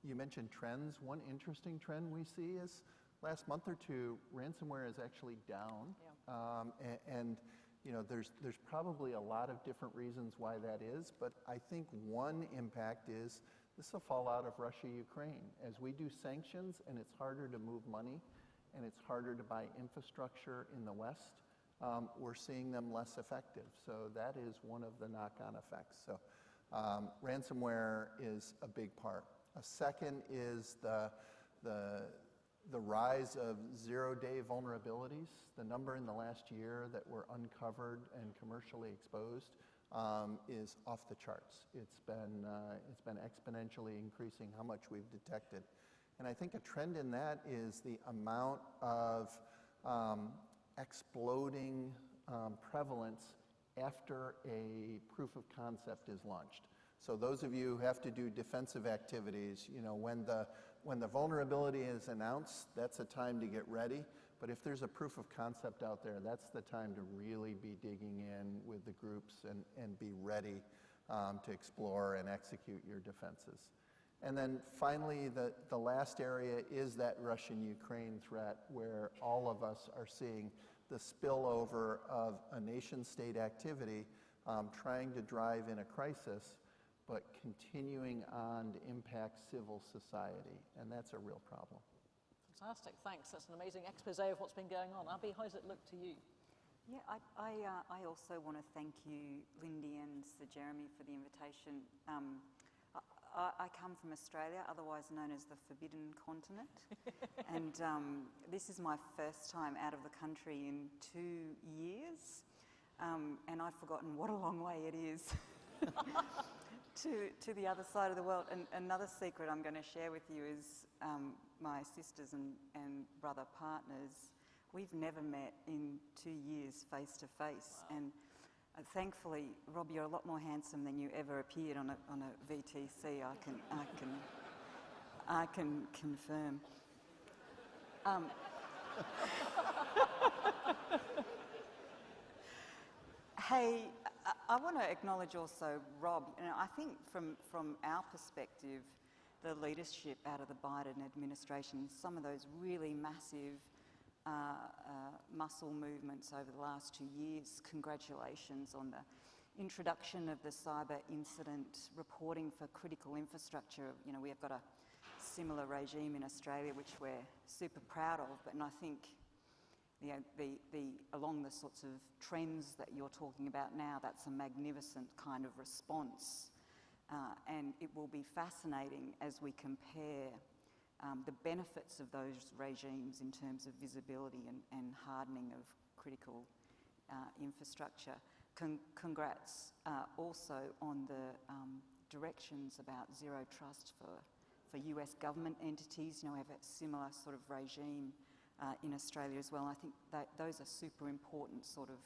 You mentioned trends. One interesting trend we see is last month or two, ransomware is actually down. Yeah. And you know, there's probably a lot of different reasons why that is, but I think one impact is this will fall out of Russia, Ukraine. As we do sanctions and it's harder to move money and it's harder to buy infrastructure in the West, we're seeing them less effective. So that is one of the knock-on effects. So ransomware is a big part. A second is the rise of zero-day vulnerabilities. The number in the last year that were uncovered and commercially exposed is off the charts. It's been exponentially increasing how much we've detected. And I think a trend in that is the amount of exploding prevalence after a proof of concept is launched. So those of you who have to do defensive activities, you know, when the vulnerability is announced, that's a time to get ready. But if there's a proof of concept out there, that's the time to really be digging in with the groups and be ready to explore and execute your defenses. And then finally, the last area is that Russian-Ukraine threat, where all of us are seeing the spillover of a nation-state activity trying to drive in a crisis, but continuing on to impact civil society, and that's a real problem. Fantastic, thanks. That's an amazing expose of what's been going on. Abby, how does it look to you? Yeah, I also want to thank you, Lindy and Sir Jeremy, for the invitation. I come from Australia, otherwise known as the Forbidden Continent, and this is my first time out of the country in 2 years, and I've forgotten what a long way it is to the other side of the world. And another secret I'm going to share with you is my sisters and brother partners, we've never met in 2 years face to face. Wow. And thankfully, Rob, you're a lot more handsome than you ever appeared on a VTC. I can confirm. Hey, I want to acknowledge also Rob. You know, I think from our perspective, the leadership out of the Biden administration, some of those really massive muscle movements over the last 2 years. Congratulations on the introduction of the cyber incident reporting for critical infrastructure. You know, we have got a similar regime in Australia, which we're super proud of, and I think along the sorts of trends that you're talking about now, that's a magnificent kind of response. And it will be fascinating as we compare the benefits of those regimes in terms of visibility and hardening of critical infrastructure. Congrats also on the directions about zero trust for US government entities. You know, we have a similar sort of regime in Australia as well. I think that those are super important sort of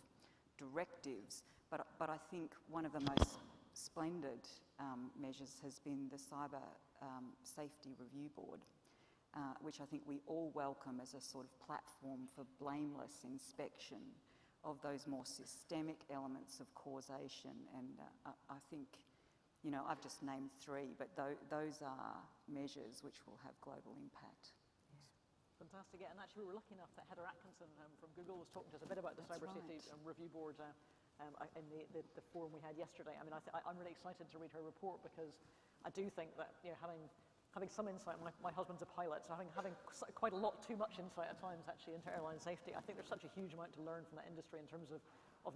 directives, but I think one of the most splendid measures has been the Cyber Safety Review Board, which I think we all welcome as a sort of platform for blameless inspection of those more systemic elements of causation. And I think, you know, I've just named 3, but those are measures which will have global impact. Fantastic, yeah, and actually we were lucky enough that Heather Atkinson from Google was talking to us a bit about the That's Cyber Safety Review Board in the forum we had yesterday. I mean, I'm really excited to read her report, because I do think that, you know, having some insight, my husband's a pilot, so having quite a lot too much insight at times actually into airline safety, I think there's such a huge amount to learn from that industry in terms of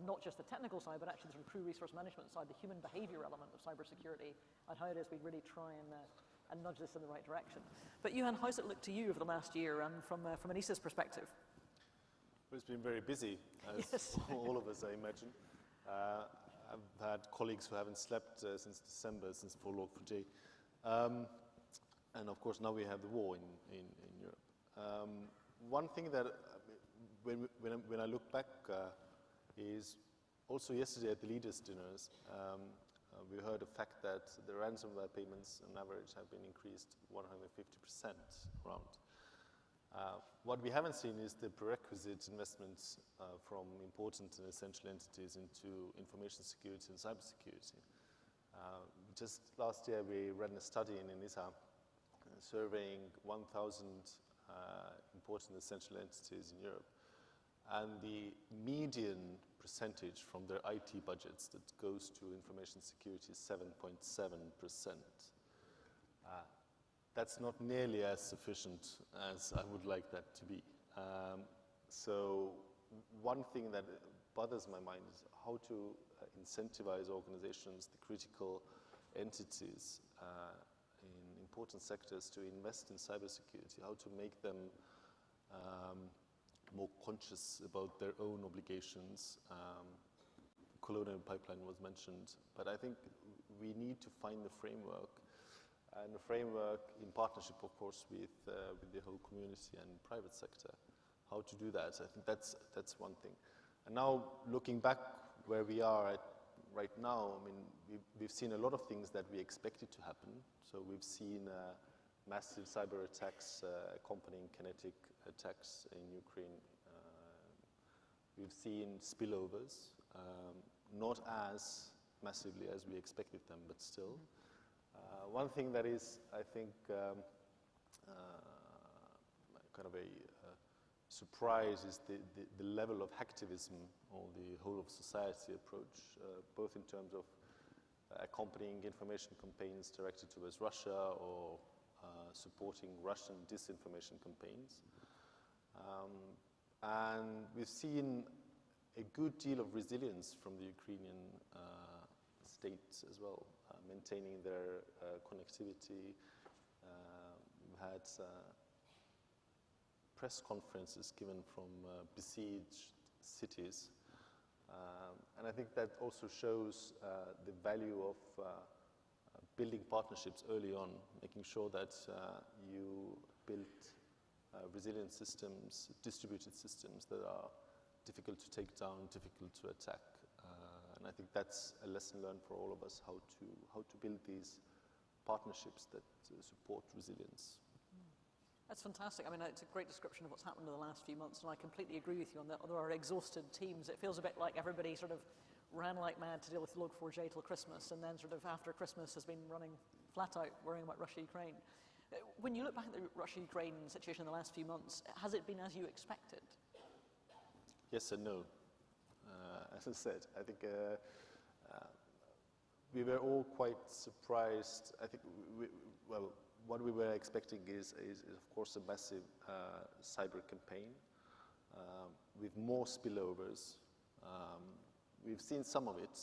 not just the technical side, but actually the crew resource management side, the human behavior element of cybersecurity, and how it is we really try and nudge this in the right direction. But Johan, how's it look to you over the last year, and from Anissa's perspective? Well, it's been very busy, as yes. all of us, I imagine. I've had colleagues who haven't slept since December, since for Log4j. And of course, now we have the war in Europe. One thing that, when I look back, is also yesterday at the leaders' dinners, we heard the fact that the ransomware payments on average have been increased 150% around. What we haven't seen is the prerequisite investments from important and essential entities into information security and cybersecurity. Just last year we ran a study in Enisa surveying 1,000 important essential entities in Europe, and the median percentage from their IT budgets that goes to information security is 7.7%. That's not nearly as sufficient as I would like that to be. So one thing that bothers my mind is how to incentivize organizations, the critical entities in important sectors to invest in cybersecurity, how to make them more conscious about their own obligations. Colonial pipeline was mentioned, but I think we need to find the framework, and the framework in partnership, of course, with the whole community and private sector, how to do that. I think that's one thing. And now, looking back where we are at right now, I mean, we've seen a lot of things that we expected to happen. So we've seen massive cyber attacks accompanying kinetic attacks in Ukraine. We've seen spillovers, not as massively as we expected them, but still. One thing that is, I think, kind of a surprise is the level of hacktivism or the whole of society approach, both in terms of accompanying information campaigns directed towards Russia or supporting Russian disinformation campaigns. And we've seen a good deal of resilience from the Ukrainian state as well, maintaining their connectivity. We've had press conferences given from besieged cities. And I think that also shows the value of building partnerships early on, making sure that you build resilient systems, distributed systems that are difficult to take down, difficult to attack. And I think that's a lesson learned for all of us, how to build these partnerships that support resilience. That's fantastic. I mean, it's a great description of what's happened in the last few months, and I completely agree with you on that. Although our exhausted teams, it feels a bit like everybody sort of ran like mad to deal with Log4j till Christmas, and then sort of after Christmas has been running flat out, worrying about Russia, Ukraine. When you look back at the Russia-Ukraine situation in the last few months, has it been as you expected? Yes and no. As I said, I think we were all quite surprised. I think, well, what we were expecting is of course, a massive cyber campaign with more spillovers. We've seen some of it.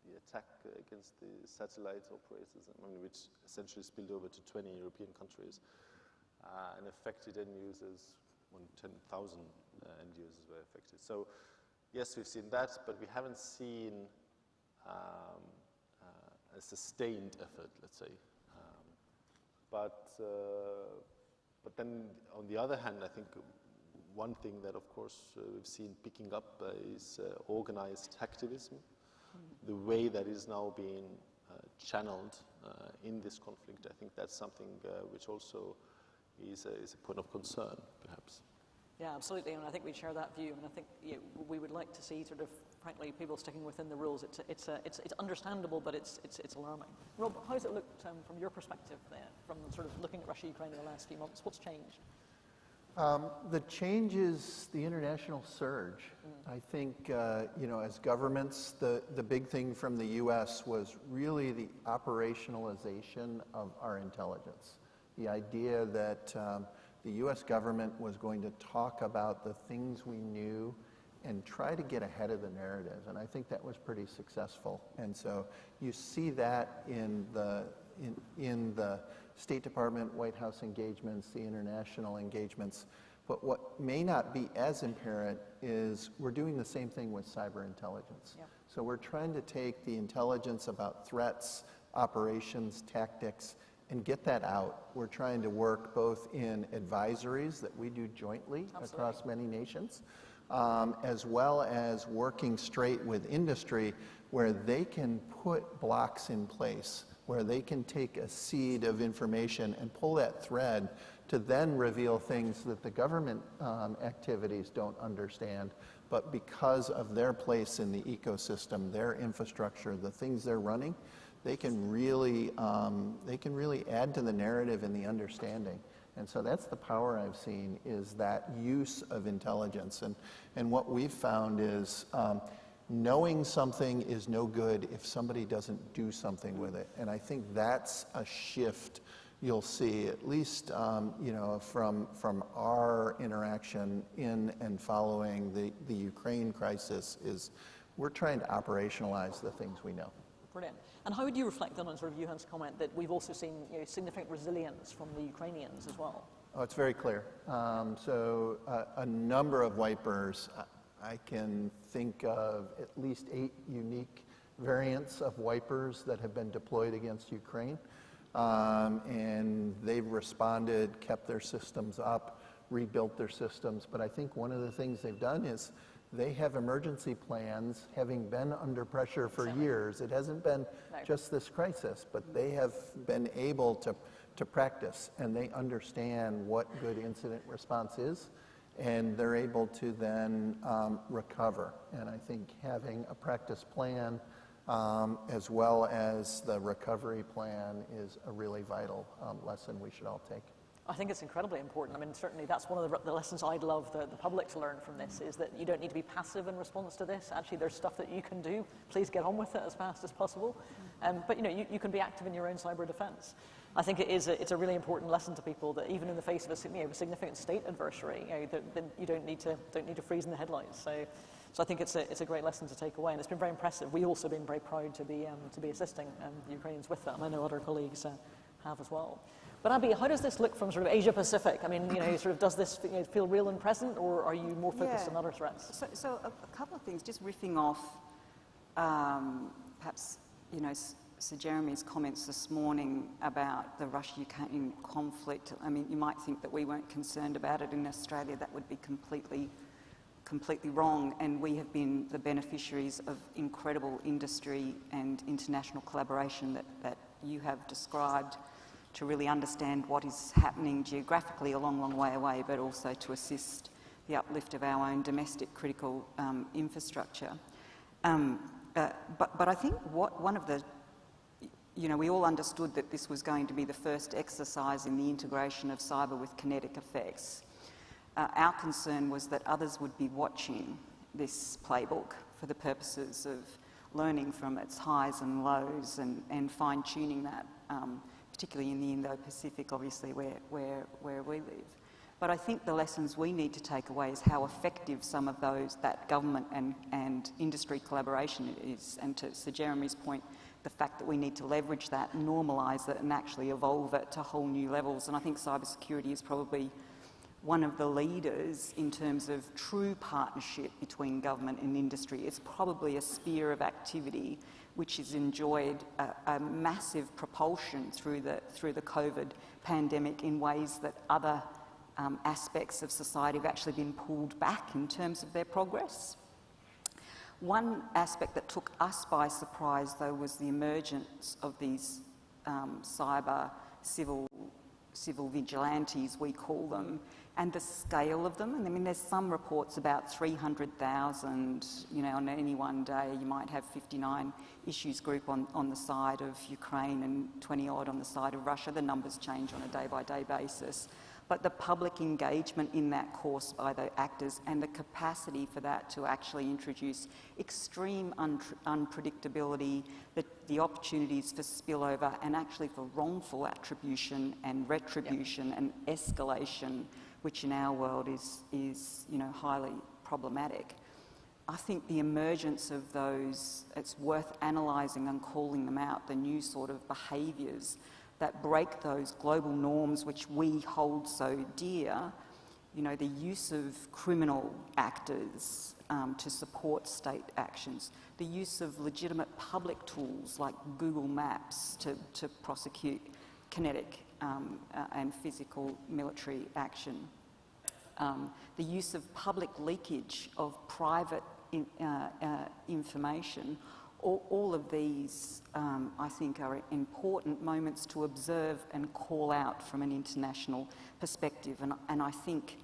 The attack against the satellite operators, which essentially spilled over to 20 European countries and affected end users. 10,000 end users were affected. So, yes, we've seen that, but we haven't seen a sustained effort, let's say. But then, on the other hand, I think one thing that, of course, we've seen picking up is organized hacktivism. The way that is now being channeled in this conflict, I think that's something which also is a point of concern, perhaps. Yeah, absolutely, and I think we share that view, and I think we would like to see sort of, frankly, people sticking within the rules. It's understandable, but it's alarming. Rob, how has it looked from your perspective there, from sort of looking at Russia-Ukraine in the last few months? What's changed? The change is the international surge. I think, as governments, the big thing from the U.S. was really the operationalization of our intelligence. The idea that the U.S. government was going to talk about the things we knew and try to get ahead of the narrative, and I think that was pretty successful. And so you see that in the State Department, White House engagements, the international engagements. But what may not be as apparent is we're doing the same thing with cyber intelligence. Yep. So we're trying to take the intelligence about threats, operations, tactics, and get that out. We're trying to work both in advisories that we do jointly across many nations, as well as working straight with industry where they can put blocks in place, where they can take a seed of information and pull that thread to then reveal things that the government activities don't understand, but because of their place in the ecosystem, their infrastructure, the things they're running, they can really add to the narrative and the understanding. And so that's the power I've seen, is that use of intelligence. And what we've found is knowing something is no good if somebody doesn't do something with it. And I think that's a shift you'll see, at least from our interaction in and following the Ukraine crisis, is we're trying to operationalize the things we know. Brilliant. And how would you reflect on sort of Johan's comment that we've also seen significant resilience from the Ukrainians as well? Oh, it's very clear. So a number of wipers, I can think of at least 8 unique variants of wipers that have been deployed against Ukraine. And they've responded, kept their systems up, rebuilt their systems. But I think one of the things they've done is they have emergency plans, having been under pressure for years. It hasn't been just this crisis, but they have been able to practice, and they understand what good incident response is, and they're able to then recover. And I think having a practice plan as well as the recovery plan is a really vital lesson we should all take. I think it's incredibly important. I mean, certainly that's one of the lessons I'd love the public to learn from this, is that you don't need to be passive in response to this. Actually, there's stuff that you can do. Please get on with it as fast as possible. But you can be active in your own cyber defense. I think it's a really important lesson to people that even in the face of a significant state adversary, that you don't need to freeze in the headlines. So I think it's a great lesson to take away, and it's been very impressive. We've also been very proud to be assisting the Ukrainians with that, and I know other colleagues have as well. But Abby, how does this look from sort of Asia Pacific? I mean, sort of does this feel real and present, or are you more focused on other threats? So a couple of things, just riffing off, perhaps Sir Jeremy's comments this morning about the Russia-Ukraine conflict. I mean, you might think that we weren't concerned about it in Australia. That would be completely wrong, and we have been the beneficiaries of incredible industry and international collaboration that you have described, to really understand what is happening geographically a long, long way away, but also to assist the uplift of our own domestic critical infrastructure. But I think one of the we all understood that this was going to be the first exercise in the integration of cyber with kinetic effects. Our concern was that others would be watching this playbook for the purposes of learning from its highs and lows and fine-tuning that, particularly in the Indo-Pacific, obviously, where we live. But I think the lessons we need to take away is how effective some of that government and industry collaboration is, and to Sir Jeremy's point, the fact that we need to leverage that, normalise it and actually evolve it to whole new levels. And I think cybersecurity is probably one of the leaders in terms of true partnership between government and industry. It's probably a sphere of activity which has enjoyed a massive propulsion through the COVID pandemic in ways that other aspects of society have actually been pulled back in terms of their progress. One aspect that took us by surprise, though, was the emergence of these cyber civil vigilantes, we call them, and the scale of them. And I mean, there's some reports about 300,000, on any one day. You might have 59 issues group on the side of Ukraine and 20 odd on the side of Russia. The numbers change on a day-by-day basis. But the public engagement in that course by the actors and the capacity for that to actually introduce extreme unpredictability, the opportunities for spillover and actually for wrongful attribution and retribution and escalation, which in our world is highly problematic. I think the emergence of those, it's worth analysing and calling them out, the new sort of behaviours that break those global norms which we hold so dear, the use of criminal actors to support state actions, the use of legitimate public tools like Google Maps to prosecute kinetic and physical military action, the use of public leakage of private information. All of these, I think, are important moments to observe and call out from an international perspective. And I think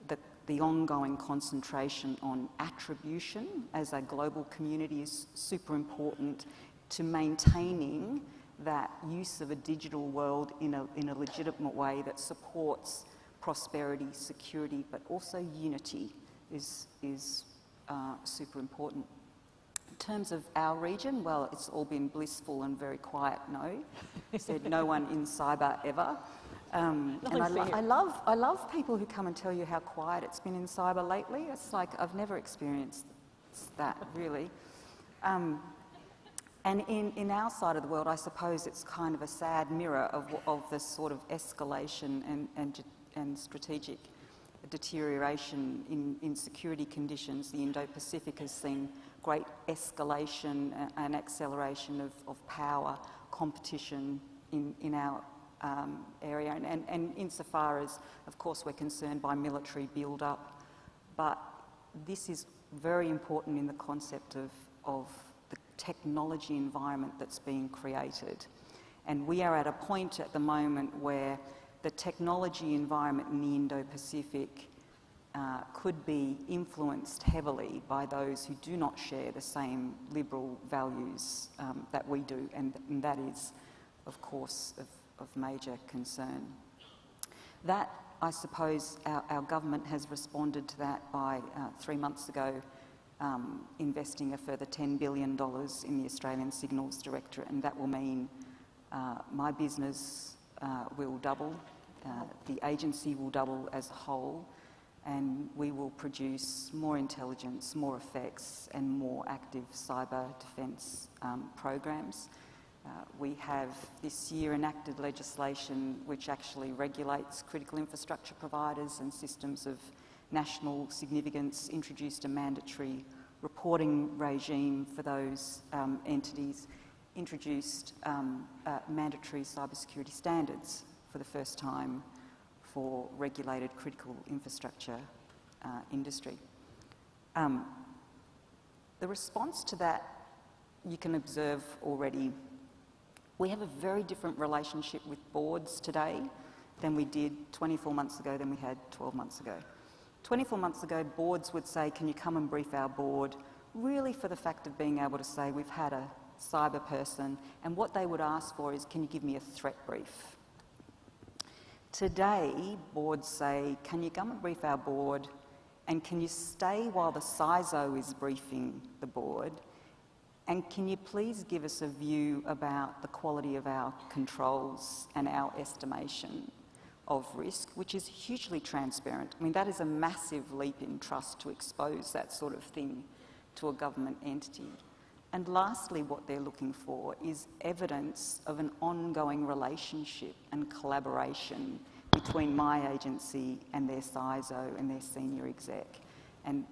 that the ongoing concentration on attribution as a global community is super important to maintaining that use of a digital world in a legitimate way that supports prosperity, security, but also unity is super important. In terms of our region, well, it's all been blissful and very quiet, no. Said no one in cyber ever. And I love people who come and tell you how quiet it's been in cyber lately. It's like I've never experienced that, really. And in our side of the world, I suppose it's kind of a sad mirror of the sort of escalation and strategic deterioration in security conditions. The Indo-Pacific has seen great escalation and acceleration of power, competition in our area, and insofar as, of course, we're concerned by military build-up, but this is very important in the concept of the technology environment that's being created. And we are at a point at the moment where the technology environment in the Indo-Pacific could be influenced heavily by those who do not share the same liberal values that we do, and that is, of course, of major concern. That, I suppose, our government has responded to that by 3 months ago investing a further $10 billion in the Australian Signals Directorate, and that will mean my business will double, the agency will double as a whole, and we will produce more intelligence, more effects, and more active cyber defence programs. We have this year enacted legislation which actually regulates critical infrastructure providers and systems of national significance, introduced a mandatory reporting regime for those entities, introduced mandatory cybersecurity standards for the first time for regulated critical infrastructure industry. The response to that you can observe already. We have a very different relationship with boards today than we did 24 months ago than we had 12 months ago. 24 months ago, boards would say, can you come and brief our board really for the fact of being able to say we've had a cyber person, and what they would ask for is, can you give me a threat brief? Today, boards say, can you come and brief our board, and can you stay while the CISO is briefing the board, and can you please give us a view about the quality of our controls and our estimation of risk, which is hugely transparent. I mean, that is a massive leap in trust to expose that sort of thing to a government entity. And lastly, what they're looking for is evidence of an ongoing relationship and collaboration between my agency and their CISO and their senior exec. And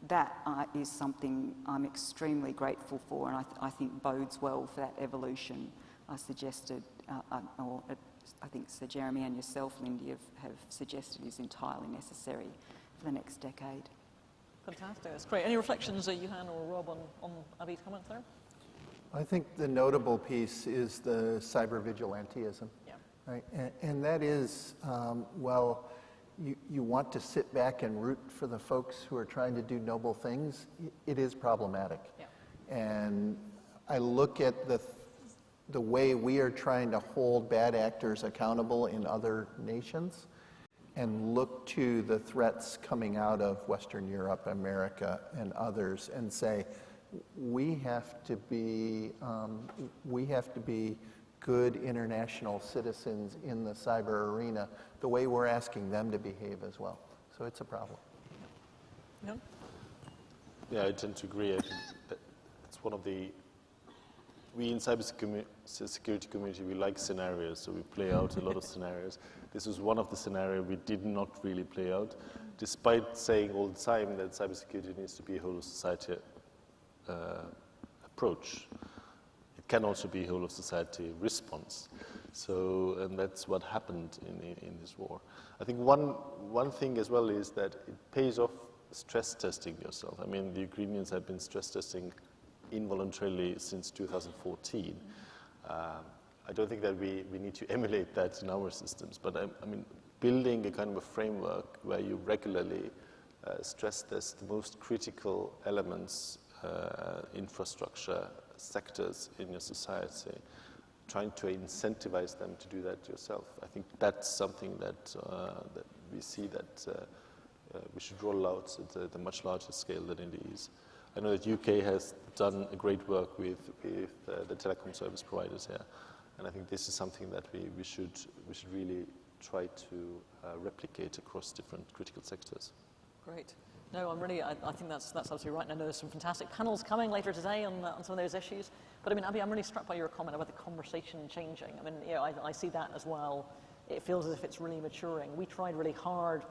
that is something I'm extremely grateful for, and I think bodes well for that evolution I suggested, or I think Sir Jeremy and yourself, Lindy, have suggested is entirely necessary for the next decade. Fantastic, that's great. Any reflections, Johan or Rob, on Abby's comments there? I think the notable piece is the cyber vigilantism. Yeah. Right? And that is, well, you want to sit back and root for the folks who are trying to do noble things. It is problematic. Yeah. And I look at the way we are trying to hold bad actors accountable in other nations, and look to the threats coming out of Western Europe, America, and others, and say, we have to be good international citizens in the cyber arena, the way we're asking them to behave as well. So it's a problem. No? Yeah, I tend to agree. I think that it's one of the, we in cybersecurity community, we like scenarios, so we play out a lot of scenarios. This was one of the scenarios we did not really play out, despite saying all the time that cybersecurity needs to be a whole of society approach. It can also be a whole of society response. So, and that's what happened in this war. I think one thing as well is that it pays off stress testing yourself. I mean, the Ukrainians have been stress testing involuntarily since 2014. I don't think that we need to emulate that in our systems, but I mean, building a kind of a framework where you regularly stress test the most critical elements, infrastructure, sectors in your society, trying to incentivize them to do that yourself. I think that's something that, that we see that we should roll out at a much larger scale than it is. I know that UK has done a great work with the telecom service providers here, and I think this is something that we should really try to replicate across different critical sectors. Great. No, I think that's absolutely right. And I know there's some fantastic panels coming later today on some of those issues. But I mean, Abby, I'm really struck by your comment about the conversation changing. I mean, you know, I see that as well. It feels as if it's really maturing. We tried really hard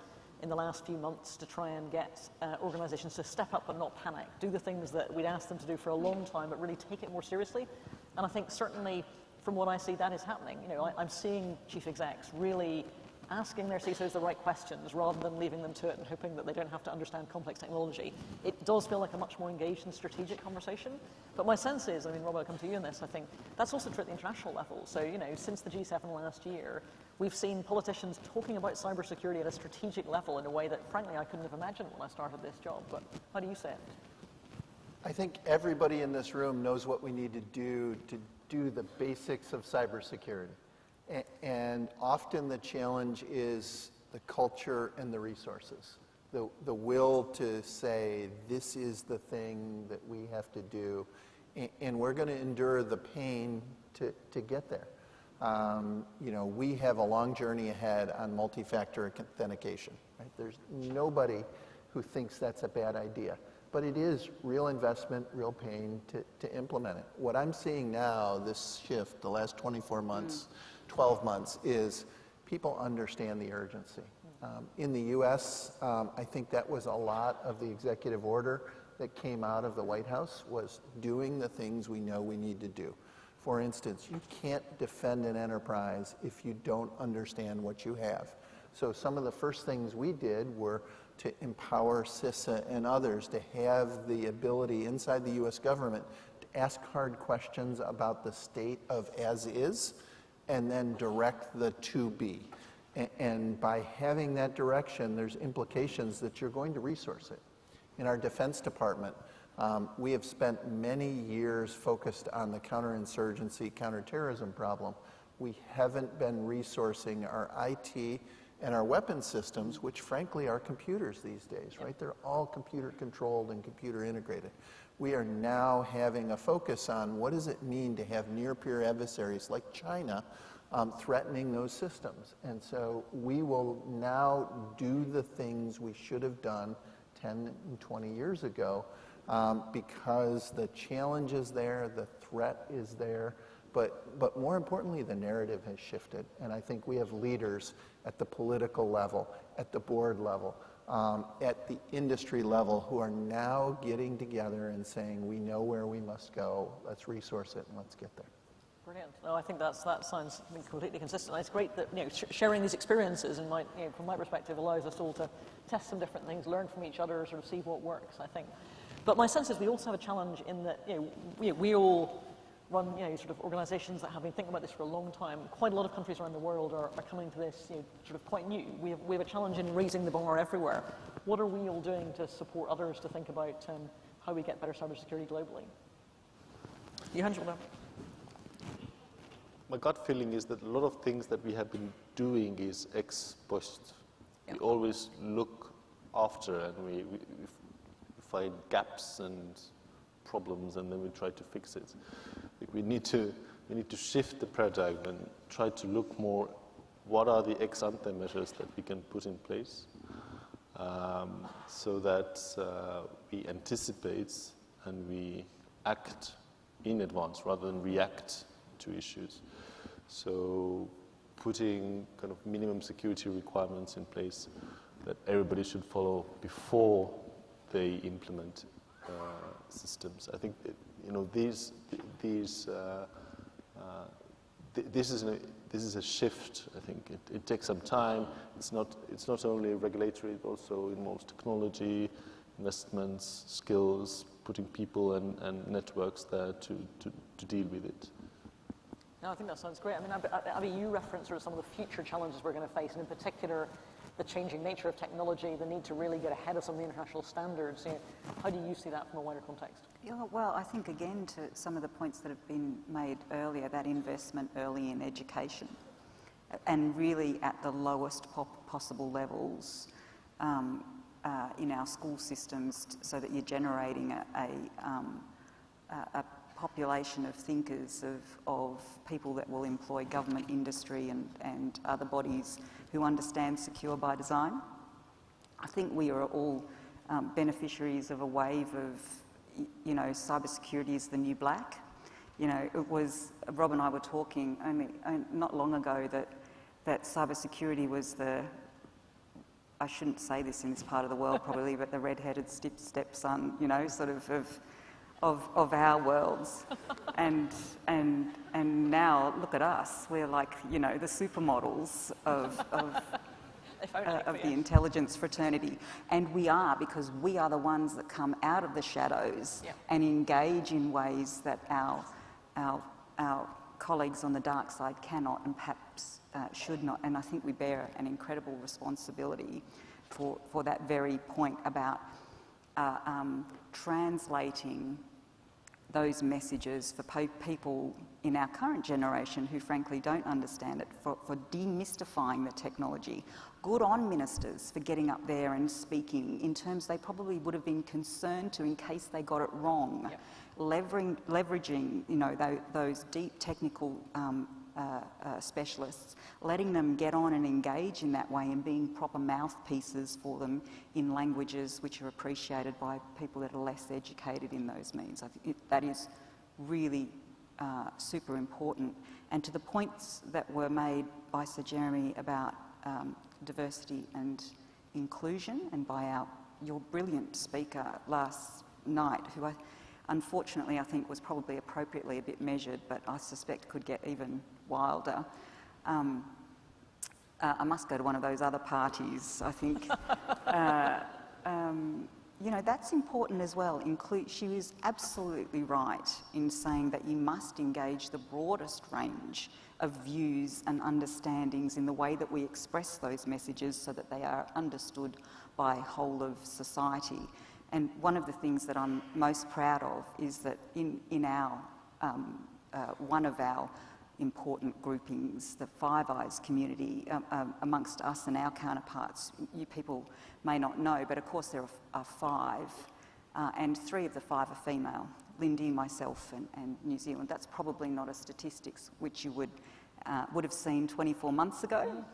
in the last few months to try and get organizations to step up and not panic, do the things that we'd asked them to do for a long time, but really take it more seriously. And I think certainly from what I see, that is happening. You know, I'm seeing chief execs really asking their CISOs the right questions rather than leaving them to it and hoping that they don't have to understand complex technology. It does feel like a much more engaged and strategic conversation. But my sense is, I mean, Rob, I'll come to you on this, I think that's also true at the international level. So, you know, since the G7 last year, we've seen politicians talking about cybersecurity at a strategic level in a way that, frankly, I couldn't have imagined when I started this job. But how do you say it? I think everybody in this room knows what we need to do the basics of cybersecurity. And often the challenge is the culture and the resources, the will to say, this is the thing that we have to do, and we're going to endure the pain to get there. You know, we have a long journey ahead on multi-factor authentication. Right? There's nobody who thinks that's a bad idea. But it is real investment, real pain to implement it. What I'm seeing now, this shift, the last 24 months, 12 months, is people understand the urgency. In the US, I think that was a lot of the executive order that came out of the White House, was doing the things we know we need to do. For instance, you can't defend an enterprise if you don't understand what you have. So some of the first things we did were to empower CISA and others to have the ability inside the US government to ask hard questions about the state of as is, and then direct the to be. And by having that direction, there's implications that you're going to resource it. In our Defense Department, We have spent many years focused on the counterinsurgency, counterterrorism problem. We haven't been resourcing our IT and our weapons systems, which frankly are computers these days, right? They're all computer controlled and computer integrated. We are now having a focus on what does it mean to have near-peer adversaries like China threatening those systems. And so we will now do the things we should have done 10 and 20 years ago because the challenge is there, the threat is there, but more importantly, the narrative has shifted. And I think we have leaders at the political level, at the board level, at the industry level who are now getting together and saying, we know where we must go, let's resource it and let's get there. Brilliant. No, I think that sounds completely consistent. It's great that sharing these experiences, and from my perspective, allows us all to test some different things, learn from each other, sort of see what works, I think. But my sense is we also have a challenge in that we all run sort of organisations that have been thinking about this for a long time. Quite a lot of countries around the world are coming to this sort of quite new. We have a challenge in raising the bar everywhere. What are we all doing to support others to think about how we get better cybersecurity globally? Johan, my gut feeling is that a lot of things that we have been doing is ex post. We always look after and we find gaps and problems and then we try to fix it. We need to shift the paradigm and try to look more what are the ex ante measures that we can put in place so that we anticipate and we act in advance rather than react to issues. So putting kind of minimum security requirements in place that everybody should follow before they implement systems. I think this is a shift. I think it takes some time. It's not only regulatory; it also involves technology, investments, skills, putting people and networks there to deal with it. No, I think that sounds great. I mean, Abby, you referenced sort of some of the future challenges we're going to face, and in particular, the changing nature of technology, the need to really get ahead of some of the international standards. How do you see that from a wider context? Yeah, well, I think, again, to some of the points that have been made earlier, that investment early in education, and really at the lowest possible levels in our school systems, so that you're generating a population of thinkers, of people that will employ government, industry and other bodies who understand secure by design. I think we are all beneficiaries of a wave of, cybersecurity is the new black. It was, Rob and I were talking only not long ago that cybersecurity was I shouldn't say this in this part of the world probably, but the red-headed stepson, sort of our worlds. And now look at us, we're like, the supermodels of the intelligence fraternity. And we are, because we are the ones that come out of the shadows and engage in ways that our colleagues on the dark side cannot and perhaps should not. And I think we bear an incredible responsibility for that very point about translating those messages for people in our current generation who frankly don't understand it, for demystifying the technology. Good on ministers for getting up there and speaking in terms they probably would have been concerned to in case they got it wrong. Yep. Leveraging those deep technical specialists, letting them get on and engage in that way and being proper mouthpieces for them in languages which are appreciated by people that are less educated in those means. I think that is really super important. And to the points that were made by Sir Jeremy about diversity and inclusion, and by your brilliant speaker last night, who unfortunately I think was probably appropriately a bit measured, but I suspect could get even wilder. I must go to one of those other parties, I think. That's important as well. She was absolutely right in saying that you must engage the broadest range of views and understandings in the way that we express those messages so that they are understood by whole of society. And one of the things that I'm most proud of is that in our, one of our important groupings, the Five Eyes community, amongst us and our counterparts, you people may not know, but of course there are 5, and 3 of the 5 are female. Lindy, myself, and New Zealand. That's probably not a statistics which you would have seen 24 months ago,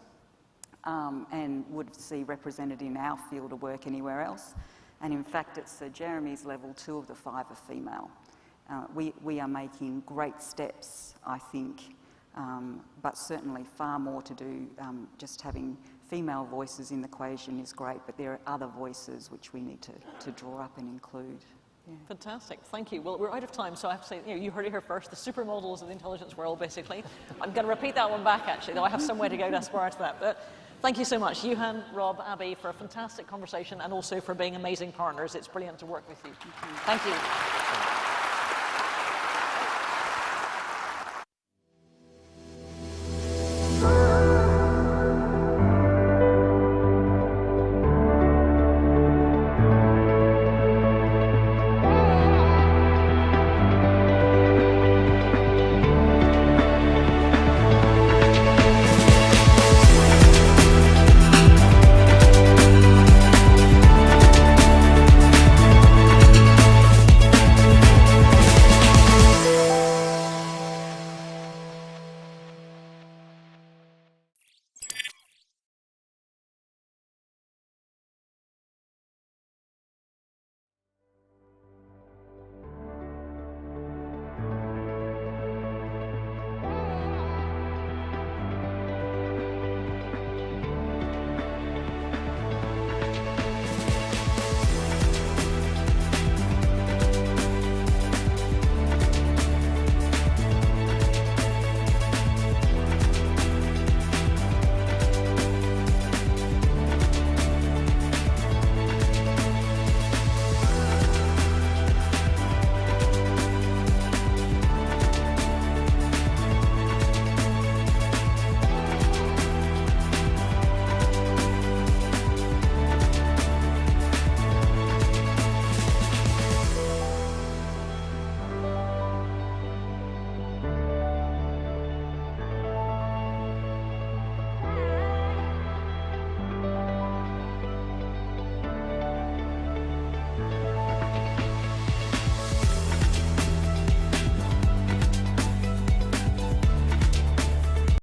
and would see represented in our field of work anywhere else. And in fact, at Sir Jeremy's level, 2 of the 5 are female. We are making great steps, I think, but certainly far more to do. Just having female voices in the equation is great, but there are other voices which we need to draw up and include. Yeah. Fantastic, thank you. Well, we're out of time, so I have to say, you heard it here first, the supermodels of the intelligence world, basically. I'm going to repeat that one back, actually, though I have some way to go to aspire to that. But thank you so much, Johan, Rob, Abby, for a fantastic conversation and also for being amazing partners. It's brilliant to work with you. Thank you.